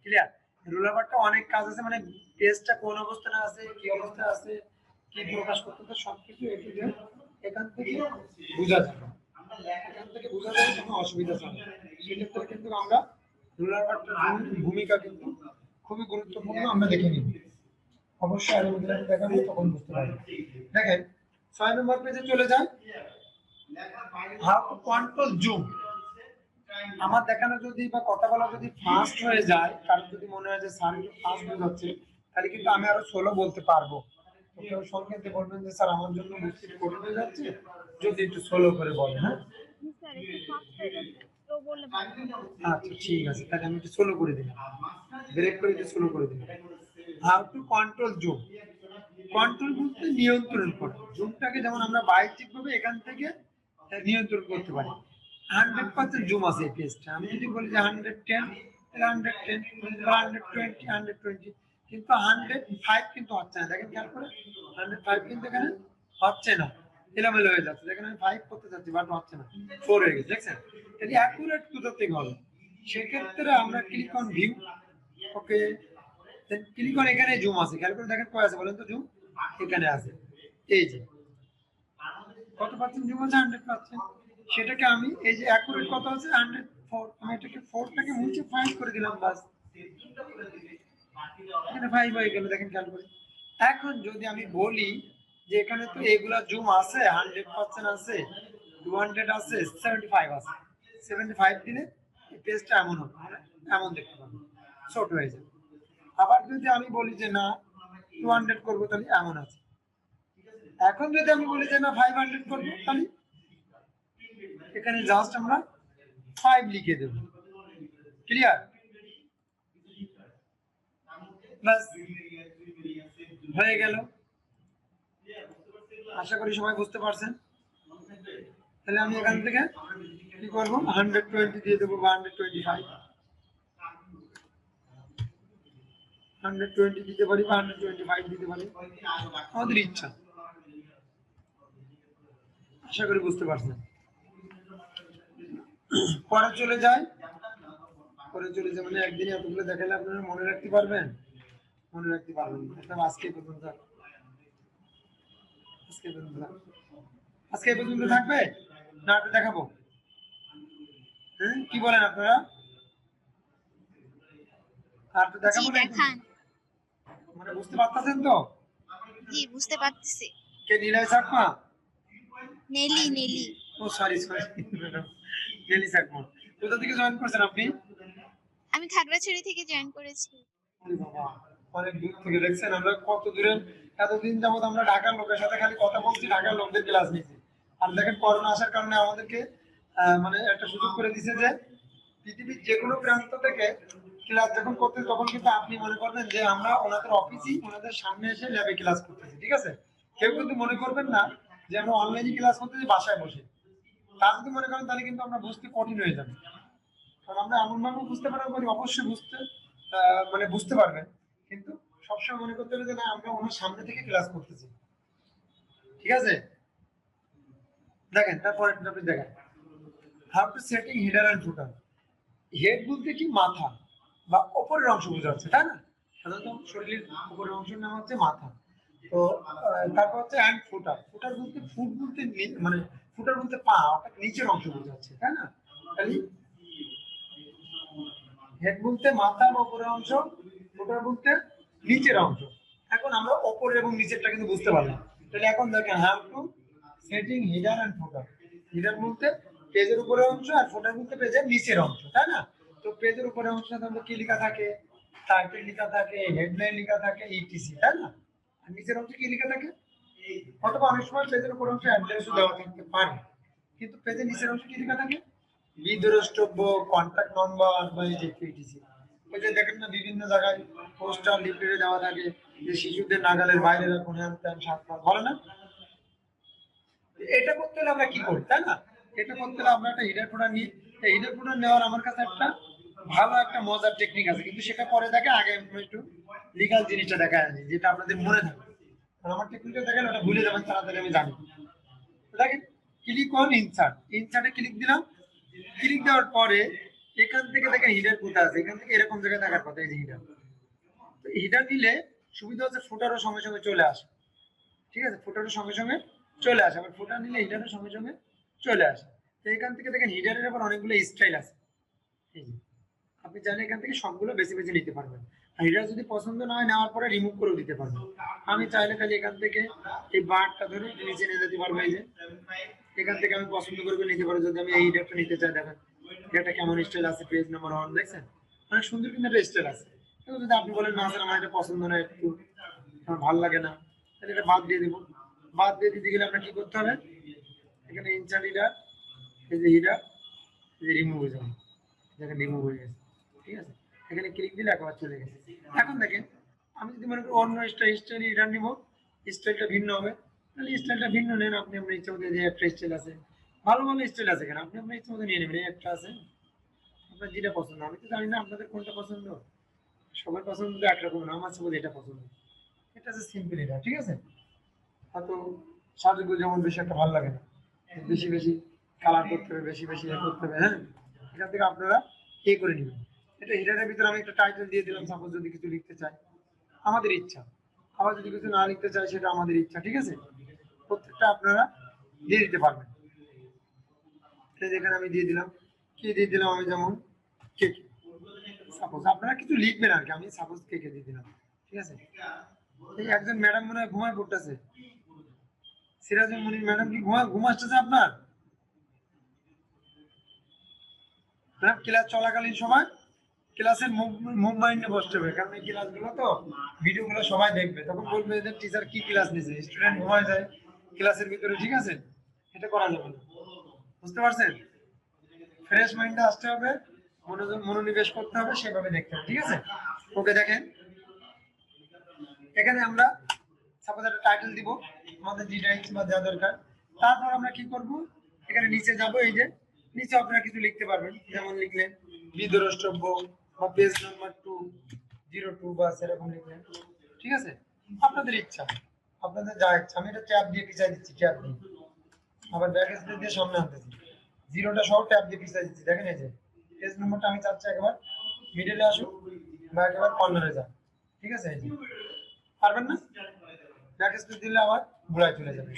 ক্লিয়ার? রুলার বারটা অনেক কাজ আছে, মানে পেজটা কোন অবস্থানে আছে, কি অবস্থায় আছে, কি প্রকাশ করতে, সবকিছু এখান থেকে বোঝা যাবে। এখান থেকে বোঝা যাবে, কোনো অসুবিধা হবে না। সেক্ষেত্রে কিন্তু আমরা রুলার বারটার ভূমিকা কিন্তু খুবই গুরুত্বপূর্ণ, আমরা দেখে নিব। অবশ্যই আরো উদাহরণ দেখাবো, তখন বুঝতে পারবেন। দেখেন 6 নম্বর পেজে চলে যান, হাউ টু কন্ট্রোল জুম। আমার দেখানো যদি বা কথা বলা যদি ফাস্ট হয়ে যায়, কারণ যদি মনে হয় যে স্যার একটু ফাস্ট বোঝাচ্ছে, তাহলে কিন্তু আমি আরো স্লো বলতে পারবো। তো কেউ সংক্ষেপে বলবেন যে স্যার আমার জন্য বুঝতে একটু কঠিন হয়ে যাচ্ছে, যদি একটু স্লো করে বলেন। হ্যাঁ, স্যার একটু ফাস্ট হয়ে যাচ্ছে, স্লো বললে ভালো হয়। আচ্ছা ঠিক আছে, তাহলে আমি একটু স্লো করে দিলাম, ব্রেক করে একটু স্লো করে দিলাম। How to control zoom. Control বলতে নিয়ন্ত্রণ করা। জুমটাকে যেমন আমরা বাহ্যিকভাবে এখান থেকে নিয়ন্ত্রণ করতে পারি। 100% জুম আছে এই পেজটা। আমি যদি বলি যে 110, তাহলে 110, 120, 120, কিন্তু 105 কিন্তু হচ্ছে না। দেখেন খেয়াল করে, 105 কিন্তু এখানে হচ্ছে না, এলোমেলো হয়ে যাচ্ছে। দেখেন আমি 5 করতে চাচ্ছি, বাট হচ্ছে না, 4 হয়ে গেছে। দেখছেন? তাহলে অ্যাকুরেট কোথা থেকে হবে? সেক্ষেত্রে আমরা click on view. Okay, click on, এখানে জুম আছে, খেয়াল করে দেখেন কয় আছে বলেন তো জুম? এখানে আছে, এই যে কত পার্সেন্ট জুম আছে, 100%। সেটাকে আমি এই যে অ্যাকুরেট কত আছে, 104, আমি এটাকে 4টাকে মুছে 5 করে দিলাম, বাস এখানে 5 হয়ে গেল। দেখেন খেয়াল করে। এখন যদি আমি বলি যে এখানে তো এগুলা জুম আছে, 100% আছে, 200 আছে, 75 আছে, 75 দিলে এই পেজটা এমন হবে, মানে এমন দেখতে পাবেন, ছোট হয়ে যাবে। আবার যদি আমি বলি যে না 200 করবো, তাহলে এমন আছে। এখন যদি আমি বলি যে না 500 করবো, তাহলে এখানে জাস্ট আমরা 5 লিখে দেব। ক্লিয়ার? বাস হয়ে গেল। আশা করি সবাই বুঝতে পারছেন। তাহলে আমি এখান থেকে কি করবো, 120 দিয়ে দেবো বা 125, 120 দিতে পারি বা 125 দিতে পারি, আমাদের ইচ্ছা। আশা করি বুঝতে পারছেন। পরে চলে যায়, পরে চলে যায় মানে একদিনে এতগুলো দেখালে আপনারা মনে রাখতে পারবেন? মনে রাখতে পারবেন না। তাহলে আজকে পর্যন্ত, আজকে পর্যন্ত, আজকে পর্যন্ত থাকবে না, একটু দেখাবো? হ্যাঁ, কি বলেন আপনারা? আর একটু জি দেখাবো নাকি? দেখান। মানে বুঝতে পারতেছেন তো? জি বুঝতে পারতেছি। কে নীলাই চাকমা? নেলি নেলি। ও সরি সরি, নীলি চাকমা। কোথা থেকে জয়েন করছেন আপনি? আমি খাগড়াছড়ি থেকে জয়েন করেছি। আরে বাবা, অনেক দূর থেকে। দেখছেন আমরা কত দূরে, এতদিন যাবত আমরা ঢাকার লোকের সাথে খালি কথা বলছি, ঢাকার লোকদের ক্লাস নিচ্ছি। আর দেখেন করোনা আসার কারণে আমাদেরকে মানে একটা সুযোগ করে দিছে যে পৃথিবীর যে কোনো প্রান্ত থেকে ক্লাস যখন করতে, তখন কিন্তু আপনি মনে করবেন যে আমরা ওনাদের অফিসই, ওনাদের সামনে এসে ল্যাবে ক্লাস করতেছি। ঠিক আছে? কেউ কিন্তু মনে করবেন না যে আমরা অনলাইনে ক্লাস করতেছি বাসায় বসে। তা যদি মনে করেন তাহলে কিন্তু আমরা বুঝতে কঠিন হয়ে যাবে। কারণ আমরা এমন ভাবে বুঝতে পারবো অবশ্যই মানে বুঝতে পারবেন, কিন্তু সবসময় মনে করতে হবে যে না আমরা ওনার সামনে থেকে ক্লাস করতেছি। ঠিক আছে, দেখেন তারপরে আপনি দেখেন how to setting header and footer. Head বলতে কি মাথা বা উপরের অংশ বোঝাচ্ছে, তাই না? সাধারণত শরীরের উপরের অংশের নাম হচ্ছে মাথা। তো তারপর হচ্ছে অ্যান্ড ফুটার। ফুটার বলতে ফুট বলতে মানে ফুটার বলতে পা, অর্থাৎ নিচের অংশ বোঝাচ্ছে, তাই না? তাহলে হেড বলতে মাথা বা উপরের অংশ, ফুটার বলতে নিচের অংশ। এখন আমরা উপরের এবং নিচেরটা কিন্তু বুঝতে পারলাম। তাহলে এখন দেখেন how to setting header and footer. Header বলতে পেজের উপরের অংশ আর ফুটার বলতে পেজের নিচের অংশ, তাই না? তো পেজের উপরের অংশে আমাদের কি লেখা থাকে? টাইটেল লেখা থাকে, হেডলাইন লেখা থাকে, ইটিসি, তাই না? আর নিচের অংশে কি লেখা থাকে? অথবা অনেক সময় পেজের উপরের অংশে অ্যাড্রেসও দেওয়া থাকতে পারে, কিন্তু পেজের নিচের অংশে কি লেখা থাকে? বিদ্রষ্টব্য, কন্ট্যাক্ট নাম্বার বা এই যে ইটিসি। ওই যে দেখেন না বিভিন্ন জায়গায় পোস্টার লিফলেটে দেওয়া থাকে যে শিশুদের নাগালের বাইরে রাখুন, হ্যান ত্যান 7 মাস, বলে না? এটা করতে হলে আমরা কি করি, তাই না? এটা করতে হলে আমরা একটা হিডার ফোল্ডার নিই। এই হিডার ফোল্ডার নেওয়ার আমার কাছে একটা ভালো একটা মজার টেকনিক আছে, কিন্তু সেটা পরে দেখে আগে আমরা একটু লিগাল জিনিসটা দেখা যায় যেটা আপনাদের মনে থাকবে। কারণ আমার টেকনিকটা দেখেন ওটা ভুলে যাবেন তাড়াতাড়ি, আমি জানি। তো দেখেন ক্লিক অন ইনসার্ট, ইনসার্টে ক্লিক দিলাম। ক্লিক দেওয়ার পরে এখান থেকে দেখেন হিডার কোথায় আছে, এখান থেকে এরকম জায়গায় দেখার কথা, এই যে হিডার। তো হিডার নিলে সুবিধা হচ্ছে ফুটারও সঙ্গে সঙ্গে চলে আসে। ঠিক আছে, ফুটারের সঙ্গে সঙ্গে চলে আসে। আবার ফুটার নিলে হিডারের সঙ্গে সঙ্গে চলে আসে। তো এখান থেকে দেখেন হিডারের আবার অনেকগুলো স্টাইল আছে। এই যে আপনি চাইলে এখান থেকে সবগুলো বেছে বেছে নিতে পারবেন। আর হিডার যদি পছন্দ না হয় নেওয়ার পরে রিমুভ করেও দিতে পারবেন। আমি চাইলে খালি এখান থেকে এই বারটা ধরে নিচে নিয়ে যেতে পারবো। এই যে এখান থেকে আমি পছন্দ করে নিতে পারবো। যদি আমি এই হিডারটা নিতে চাই, দেখেন এটা কেমন স্টাইল আছে, পেজ নাম্বার 1, দেখছেন অনেক সুন্দর কিন্তু একটা স্টাইল আছে। কিন্তু যদি আপনি বলেন না স্যার আমার এটা পছন্দ না, একটু আমার ভালো লাগে না, তাহলে এটা বাদ দিয়ে দেবো। বাদ দিয়ে দিতে গেলে আপনার কি করতে হবে? এখানে ইনসার্ট হিডার, এই যে হিডার, এই যে রিমুভ হয়ে যাবে, দেখেন রিমুভ হয়ে গেছে। ঠিক আছে, এখানে ক্লিক দিলে একবার চলে গেছে। এখন দেখেন আমি যদি মনে করি অন্য স্টাইল হিডার নিব, স্টাইলটা ভিন্ন হবে, তাহলে স্টাইলটা ভিন্ন নেন আপনি। আপনার ইচ্ছা মতো যে একটা স্টাইল আছে, ভালো ভালো স্টাইল আছে, এখানে আপনি আপনার ইচ্ছা মতো নিয়ে নেবেন। এই একটা আছে, আপনার যেটা পছন্দ। আমি তো জানি না আপনাদের কোনটা পছন্দ, সবার পছন্দ তো একরকম না, আমার সব এটা পছন্দ। এটা হচ্ছে সিম্পল হিডার। ঠিক আছে, হয়তো সাজুগু যেমন বেশি একটা ভালো লাগে না, বেশি বেশি কালার করতে হবে, বেশি বেশি ইয়ে করতে হবে। হ্যাঁ, এখান থেকে আপনারা করে নেবেন। এটা হিডারের ভিতরে আমি একটা টাইটেল দিয়ে দিলাম, সাপোজ যদি কিছু লিখতে চাই, আমাদের ইচ্ছা। আবার যদি কিছু না লিখতে চাই সেটা আমাদের ইচ্ছা। ঠিক আছে, প্রত্যেকটা আপনারা দিয়ে দিতে পারবেন। যেখানে আমি দিয়ে দিলাম, কি দিয়ে দিলাম আমি, যেমন কেক, সাপোজ আপনারা কিছু লিখবেন আর কি, আমি সাপোজ কেকে দিয়ে দিলাম। ঠিক আছে, এই একজন ম্যাডাম মনে হয় ঘুমায় পড়তেছে। সিরাজুল মুনির ম্যাডাম কি ঘুমাচ্ছে আপনার? ম্যাডাম ক্লাস চলাকালীন সময় ক্লাসের মুভমেন্টে বসতে হবে, কারণ এই ক্লাসগুলো তো ভিডিওগুলো সবাই দেখবে, তখন বলবে যে টিচার কি ক্লাস নিয়েছে, স্টুডেন্ট ঘুমায় যায় ক্লাসের ভিতরে। ঠিক আছে, এটা করা যাবে না, বুঝতে পারছেন? ফ্রেশ মাইন্ডে আসতে হবে, মনোনিবেশ করতে হবে, সেভাবে দেখতে হবে। ঠিক আছে, ওকে দেখেন এখানে আমরা সাপোজ একটা টাইটেল দিব আমাদের যেটা ইচ্ছে বা যা দরকার। তারপর আমরা কি করব, এখানে নিচে যাব। এই যে নিচে আপনারা কিছু লিখতে পারবেন, যেমন লিখলেন বিদ্রষ্টব্য বা পেজ নাম্বার 202 বা সেরকম লিখলেন। ঠিক আছে, আপনাদের ইচ্ছা, আপনাদের যা ইচ্ছা। আমি এটা ট্যাব দিয়ে পিছাই দিচ্ছি, ট্যাব দিয়ে আবার ব্যাক স্পেস দিয়ে সামনে আনতেছি, জিরোটা সহ ট্যাব দিয়ে পিছাই দিচ্ছি। দেখেন এই যে পেজ নাম্বারটা আমি চাচ্ছি একবার মিডলে আসুক বা একেবারে কর্নারে যাক। ঠিক আছে, এই যে পারবেন না, ব্যাক স্পেস দিলে আবার ঘোড়ায় চলে যাবে।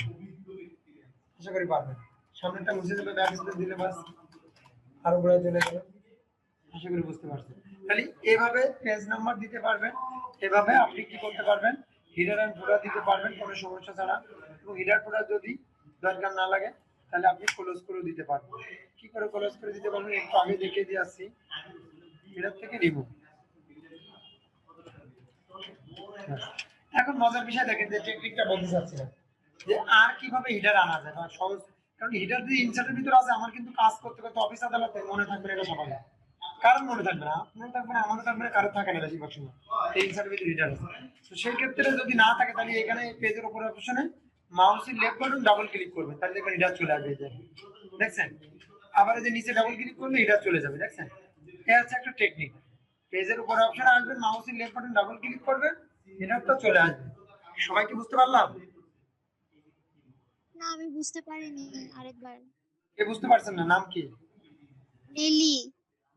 আশা করি পারবেন। সামনেটা মুছে যাবে, ব্যাক স্পেস দিলে বাস আরো ঘোড়ায় চলে যাবে। আশা করি বুঝতে পারছেন। তাহলে এভাবে পেজ নাম্বার দিতে পারবেন, এভাবে আপনি কি করতে পারবেন, হিডার এন্ড ফুটার দিতে পারবেন কোনো সমস্যা ছাড়া। এবং হিডার ফুটার যদি দরকার না লাগে তাহলে আপনি ক্লোজ করে দিতে পারবেন। কি করে ক্লোজ করে দিতে পারবেন একটু আগে দেখিয়ে দিয়ে আসছি। হিডার থেকে রিমুভ। এখন মজার বিষয় দেখেন যে টেকনিকটা বলতে চাচ্ছিলাম যে আর কিভাবে হিডার আনা যায় বা সহজ। কারণ হিডার যদি ইনসার্টের ভিতরে আছে, আমার কিন্তু কাজ করতে করতে অফিস আদালতে মনে থাকবে না, এটা সবাই কারণ মনে থাকবে না, আপনার থাকবে না, আমারও থাকবে না, কারো থাকে না বেশিরভাগ সময় এই ইনসার্টের ভিতরে হিডার আছে। তো সেই ক্ষেত্রে যদি না থাকে তাহলে এখানে পেজের উপরে অপশনে মাউসের লেফট বাটন ডাবল ক্লিক করবেন, তাহলে দেখবেন হিডার চলে আসবে। দেখছেন, আবার এই যে নিচে ডাবল ক্লিক করলে হিডার চলে যাবে। দেখছেন, এটা হচ্ছে একটা টেকনিক। পেজের উপরে অপশন আসবে, মাউসের লেফট বাটন ডাবল ক্লিক করবেন, এটা তো চলে আসবে। সবাই কি বুঝতে পারলাম? না, আমি বুঝতে পারিনি, আরেকবার। কে বুঝতে পারছেন না? নাম কি? নেলি।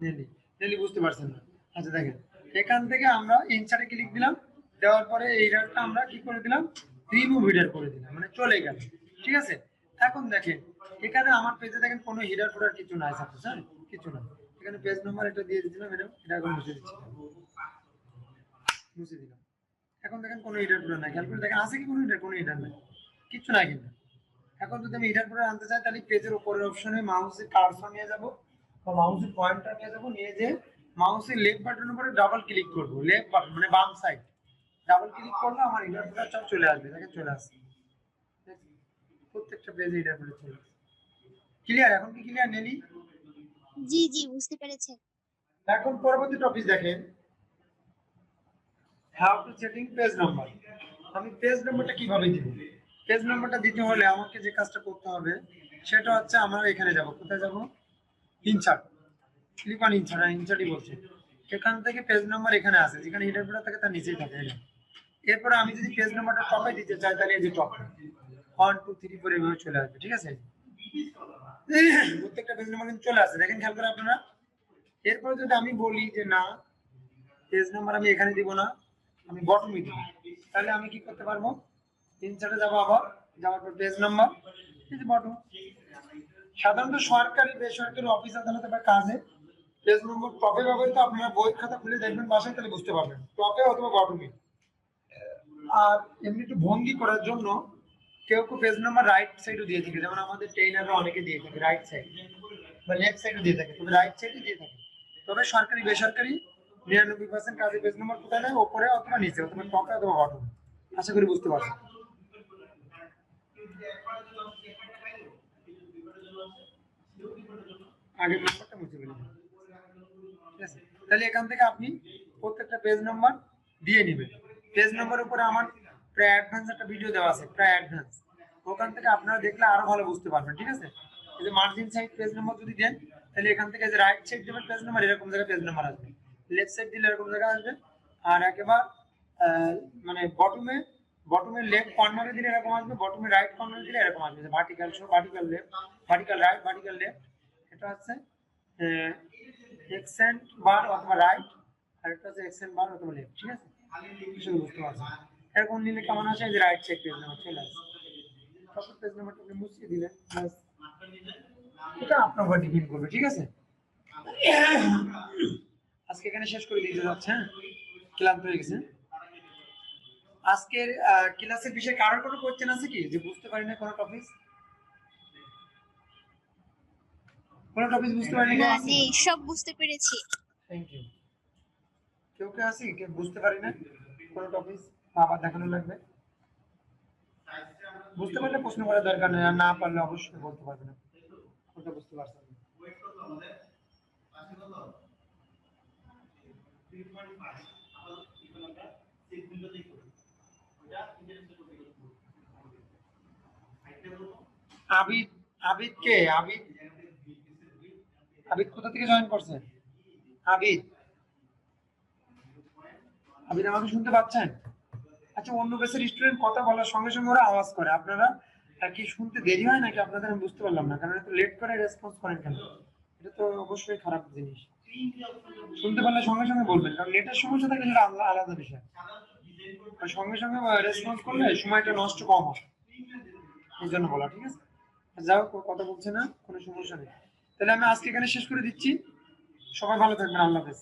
নেলি। নেলি বুঝতে পারছেন না? আচ্ছা দেখেন, এখান থেকে আমরা ইনসার্টে ক্লিক দিলাম, দেওয়ার পরে এই হেডারটা আমরা কি করে দিলাম, রিমুভ হেডার করে দিলাম, মানে চলে গেল। ঠিক আছে, এখন দেখেন এখানে আমার পেজে দেখেন কোনো হেডার ফোডার কিছু নাই, সাপোজ হ্যাঁ কিছু না, এখানে পেজ নাম্বার এটা দিয়ে দিয়েছিলাম, এটা এখন মুছে দিচ্ছি, মুছে দিলাম। এখন দেখেন কোনো হেডার ফোডার নাই, খেয়াল করে দেখেন আছে কি কোনো হেডার? কোনো হেডার নাই, কিচ্ছু নাই কিন্তু। এখন যদি আমি হেডার ফোডার আনতে চাই, তাহলে পেজের উপরের অপশনে মাউসের কার্সর নিয়ে যাব বা মাউসের পয়েন্টার নিয়ে যাব, নিয়ে যে মাউসের লেফট বাটনের উপরে ডাবল ক্লিক করব, লেফট বাটন মানে বাম সাইড ডাবল ক্লিক করলে আমার হেডার ফোডার সব চলে আসবে। দেখেন চলে আসছে, প্রত্যেকটা পেজে হেডার ফোডার চলে আসছে। ক্লিয়ার? এখন কি ক্লিয়ার নেলি? জি জি, বুঝতে পেরেছি। এখন পরবর্তী টপিক দেখেন, how to setting page number. আমি পেজ নাম্বারটা কিভাবে দিব? পেজ নাম্বারটা দিতে হলে আমাকে যে কাজটা করতে হবে সেটা হচ্ছে, আমরা এখানে যাব, কোথায় যাব, ইনসার্ট, ক্লিক অন ইনসার্ট, ইনসার্টই বলছে। এখান থেকে পেজ নাম্বার এখানে আছে, যেখানে হেডার ফোডার থাকে তার নিচেই থাকে এটা। এরপরে আমি যদি পেজ নাম্বারটা টপে দিতে চাই, তাহলে এই যে টপ 1 2 3 4 এভাবে চলে আসবে। ঠিক আছে, প্রত্যেকটা পেজ নাম্বার কিন্তু চলে আসে, দেখেন খেয়াল করে আপনারা। এরপরে যদি আমি বলি যে না, পেজ নাম্বার আমি এখানে দিব না, আমি বটমে দিব, তাহলে আমি কি করতে পারবো, ইনসার্টে যাবো, আবার যাওয়ার পর পেজ নাম্বার, এই যে বটম। সাধারণত সরকারি বেসরকারি অফিস আদালতে বা কাজে পেজ নম্বর টপে ব্যবহৃত, আপনারা বই খাতা খুলে দেখবেন বাসায়, তাহলে বুঝতে পারবেন টপে অথবা বটমে। আর এমনি একটু ভঙ্গি করার জন্য কেউ কেউ পেজ নাম্বার রাইট সাইডও দিয়ে থাকে, যেমন আমাদের ট্রেনাররা অনেকে দিয়ে থাকে রাইট সাইড বা লেফট সাইডও দিয়ে থাকে, তবে রাইট সাইডে দিয়ে থাকে। তবে সরকারি বেসরকারি 99% কাজে পেজ নাম্বার কোথায় নেয়, ওপরে অথবা নিচে, অথবা টপে অথবা বটমে। আশা করি বুঝতে পারছেন। আগের নাম্বারটা মুছে ফেলি, ঠিক আছে? তাহলে এখান থেকে আপনি প্রত্যেকটা পেজ নাম্বার দিয়ে নেবেন। পেজ নাম্বারের উপরে আমার প্রায় অ্যাডভান্স একটা ভিডিও দেওয়া আছে, প্রায় অ্যাডভান্স, ওখান থেকে আপনারা দেখলে আরো ভালো বুঝতে পারবেন। ঠিক আছে, এই যে মার্জিন সাইড পেজ নাম্বার যদি দেন, তাহলে এখান থেকে যে রাইট সাইড দেবেন পেজ নাম্বার, এরকম জায়গায় পেজ নাম্বার আসবে, লেফট সাইড দিলে এরকম জায়গায় আসবে, আর একেবারে মানে বটমের লেফট কর্নারে দিলে এরকম আসবে, বটমের রাইট কর্নারে দিলে এরকম আসবে, vertical show, vertical left, vertical right, vertical left. এটা হচ্ছে এক্সেন্ট বার অথবা রাইট, আর এটা হচ্ছে এক্সেন্ট বার অথবা লেফট। ঠিক আছে, কিছু বুঝতে পারছেন? এরকম নিলে কেমন আসে, যে রাইট সাইড পেজ নাম্বার চলে আসে, তারপর পেজ নাম্বারটা আপনি মুছিয়ে দিলেন, ব্যাস। এটা আপনার উপর ডিপেন্ড করবে। ঠিক আছে, আজকে এখানে শেষ করে দিতে যাচ্ছে, হ্যাঁ ক্লান্ত হয়ে গেছে। আজকের ক্লাসের বিষয়ে কারোর কোনো কোশ্চেন আছে কি, যে বুঝতে পারি না কোনো টপিক? কোনো টপিক বুঝতে পারি না, না? নেই, সব বুঝতে পেরেছি। Thank you. কেউ কেউ আছে কি বুঝতে পারি না কোনো টপিক, আবার দেখানো লাগবে? বুঝতে পারলে প্রশ্ন করার দরকার নেই, আর না পারলে অবশ্যই বলতে পারবে না কোনটা বুঝতে পারছেন না। আবিদ, আবিদ কে? আবিদ, আবিদ কোথা থেকে জয়েন করছে? আবিদ, আবিদ আমাকে শুনতে পাচ্ছেন? আচ্ছা, অন্য বেসের স্টুডেন্ট কথা বলার সঙ্গে সঙ্গে ওরা আওয়াজ করে, আপনারা কি শুনতে দেরি হয় নাকি আপনাদের? আমি বুঝতে পারলাম না, কারণ এত লেট করে রেসপন্স করেন কেন? এটা তো অবশ্যই খারাপ জিনিস। শুনতে পারলে সঙ্গে সঙ্গে বলবেন, কারণ নেটের সমস্যা থাকলে সেটা আলাদা বিষয়, আর সঙ্গে সঙ্গে রেসপন্স করলে সময়টা নষ্ট কম হয়, এই জন্য বলা। ঠিক আছে, যাও, কথা বলছে না, কোনো সমস্যা নেই। তাহলে আমি আজকে এখানে শেষ করে দিচ্ছি, সবাই ভালো থাকবেন, আল্লাহ হাফেজ।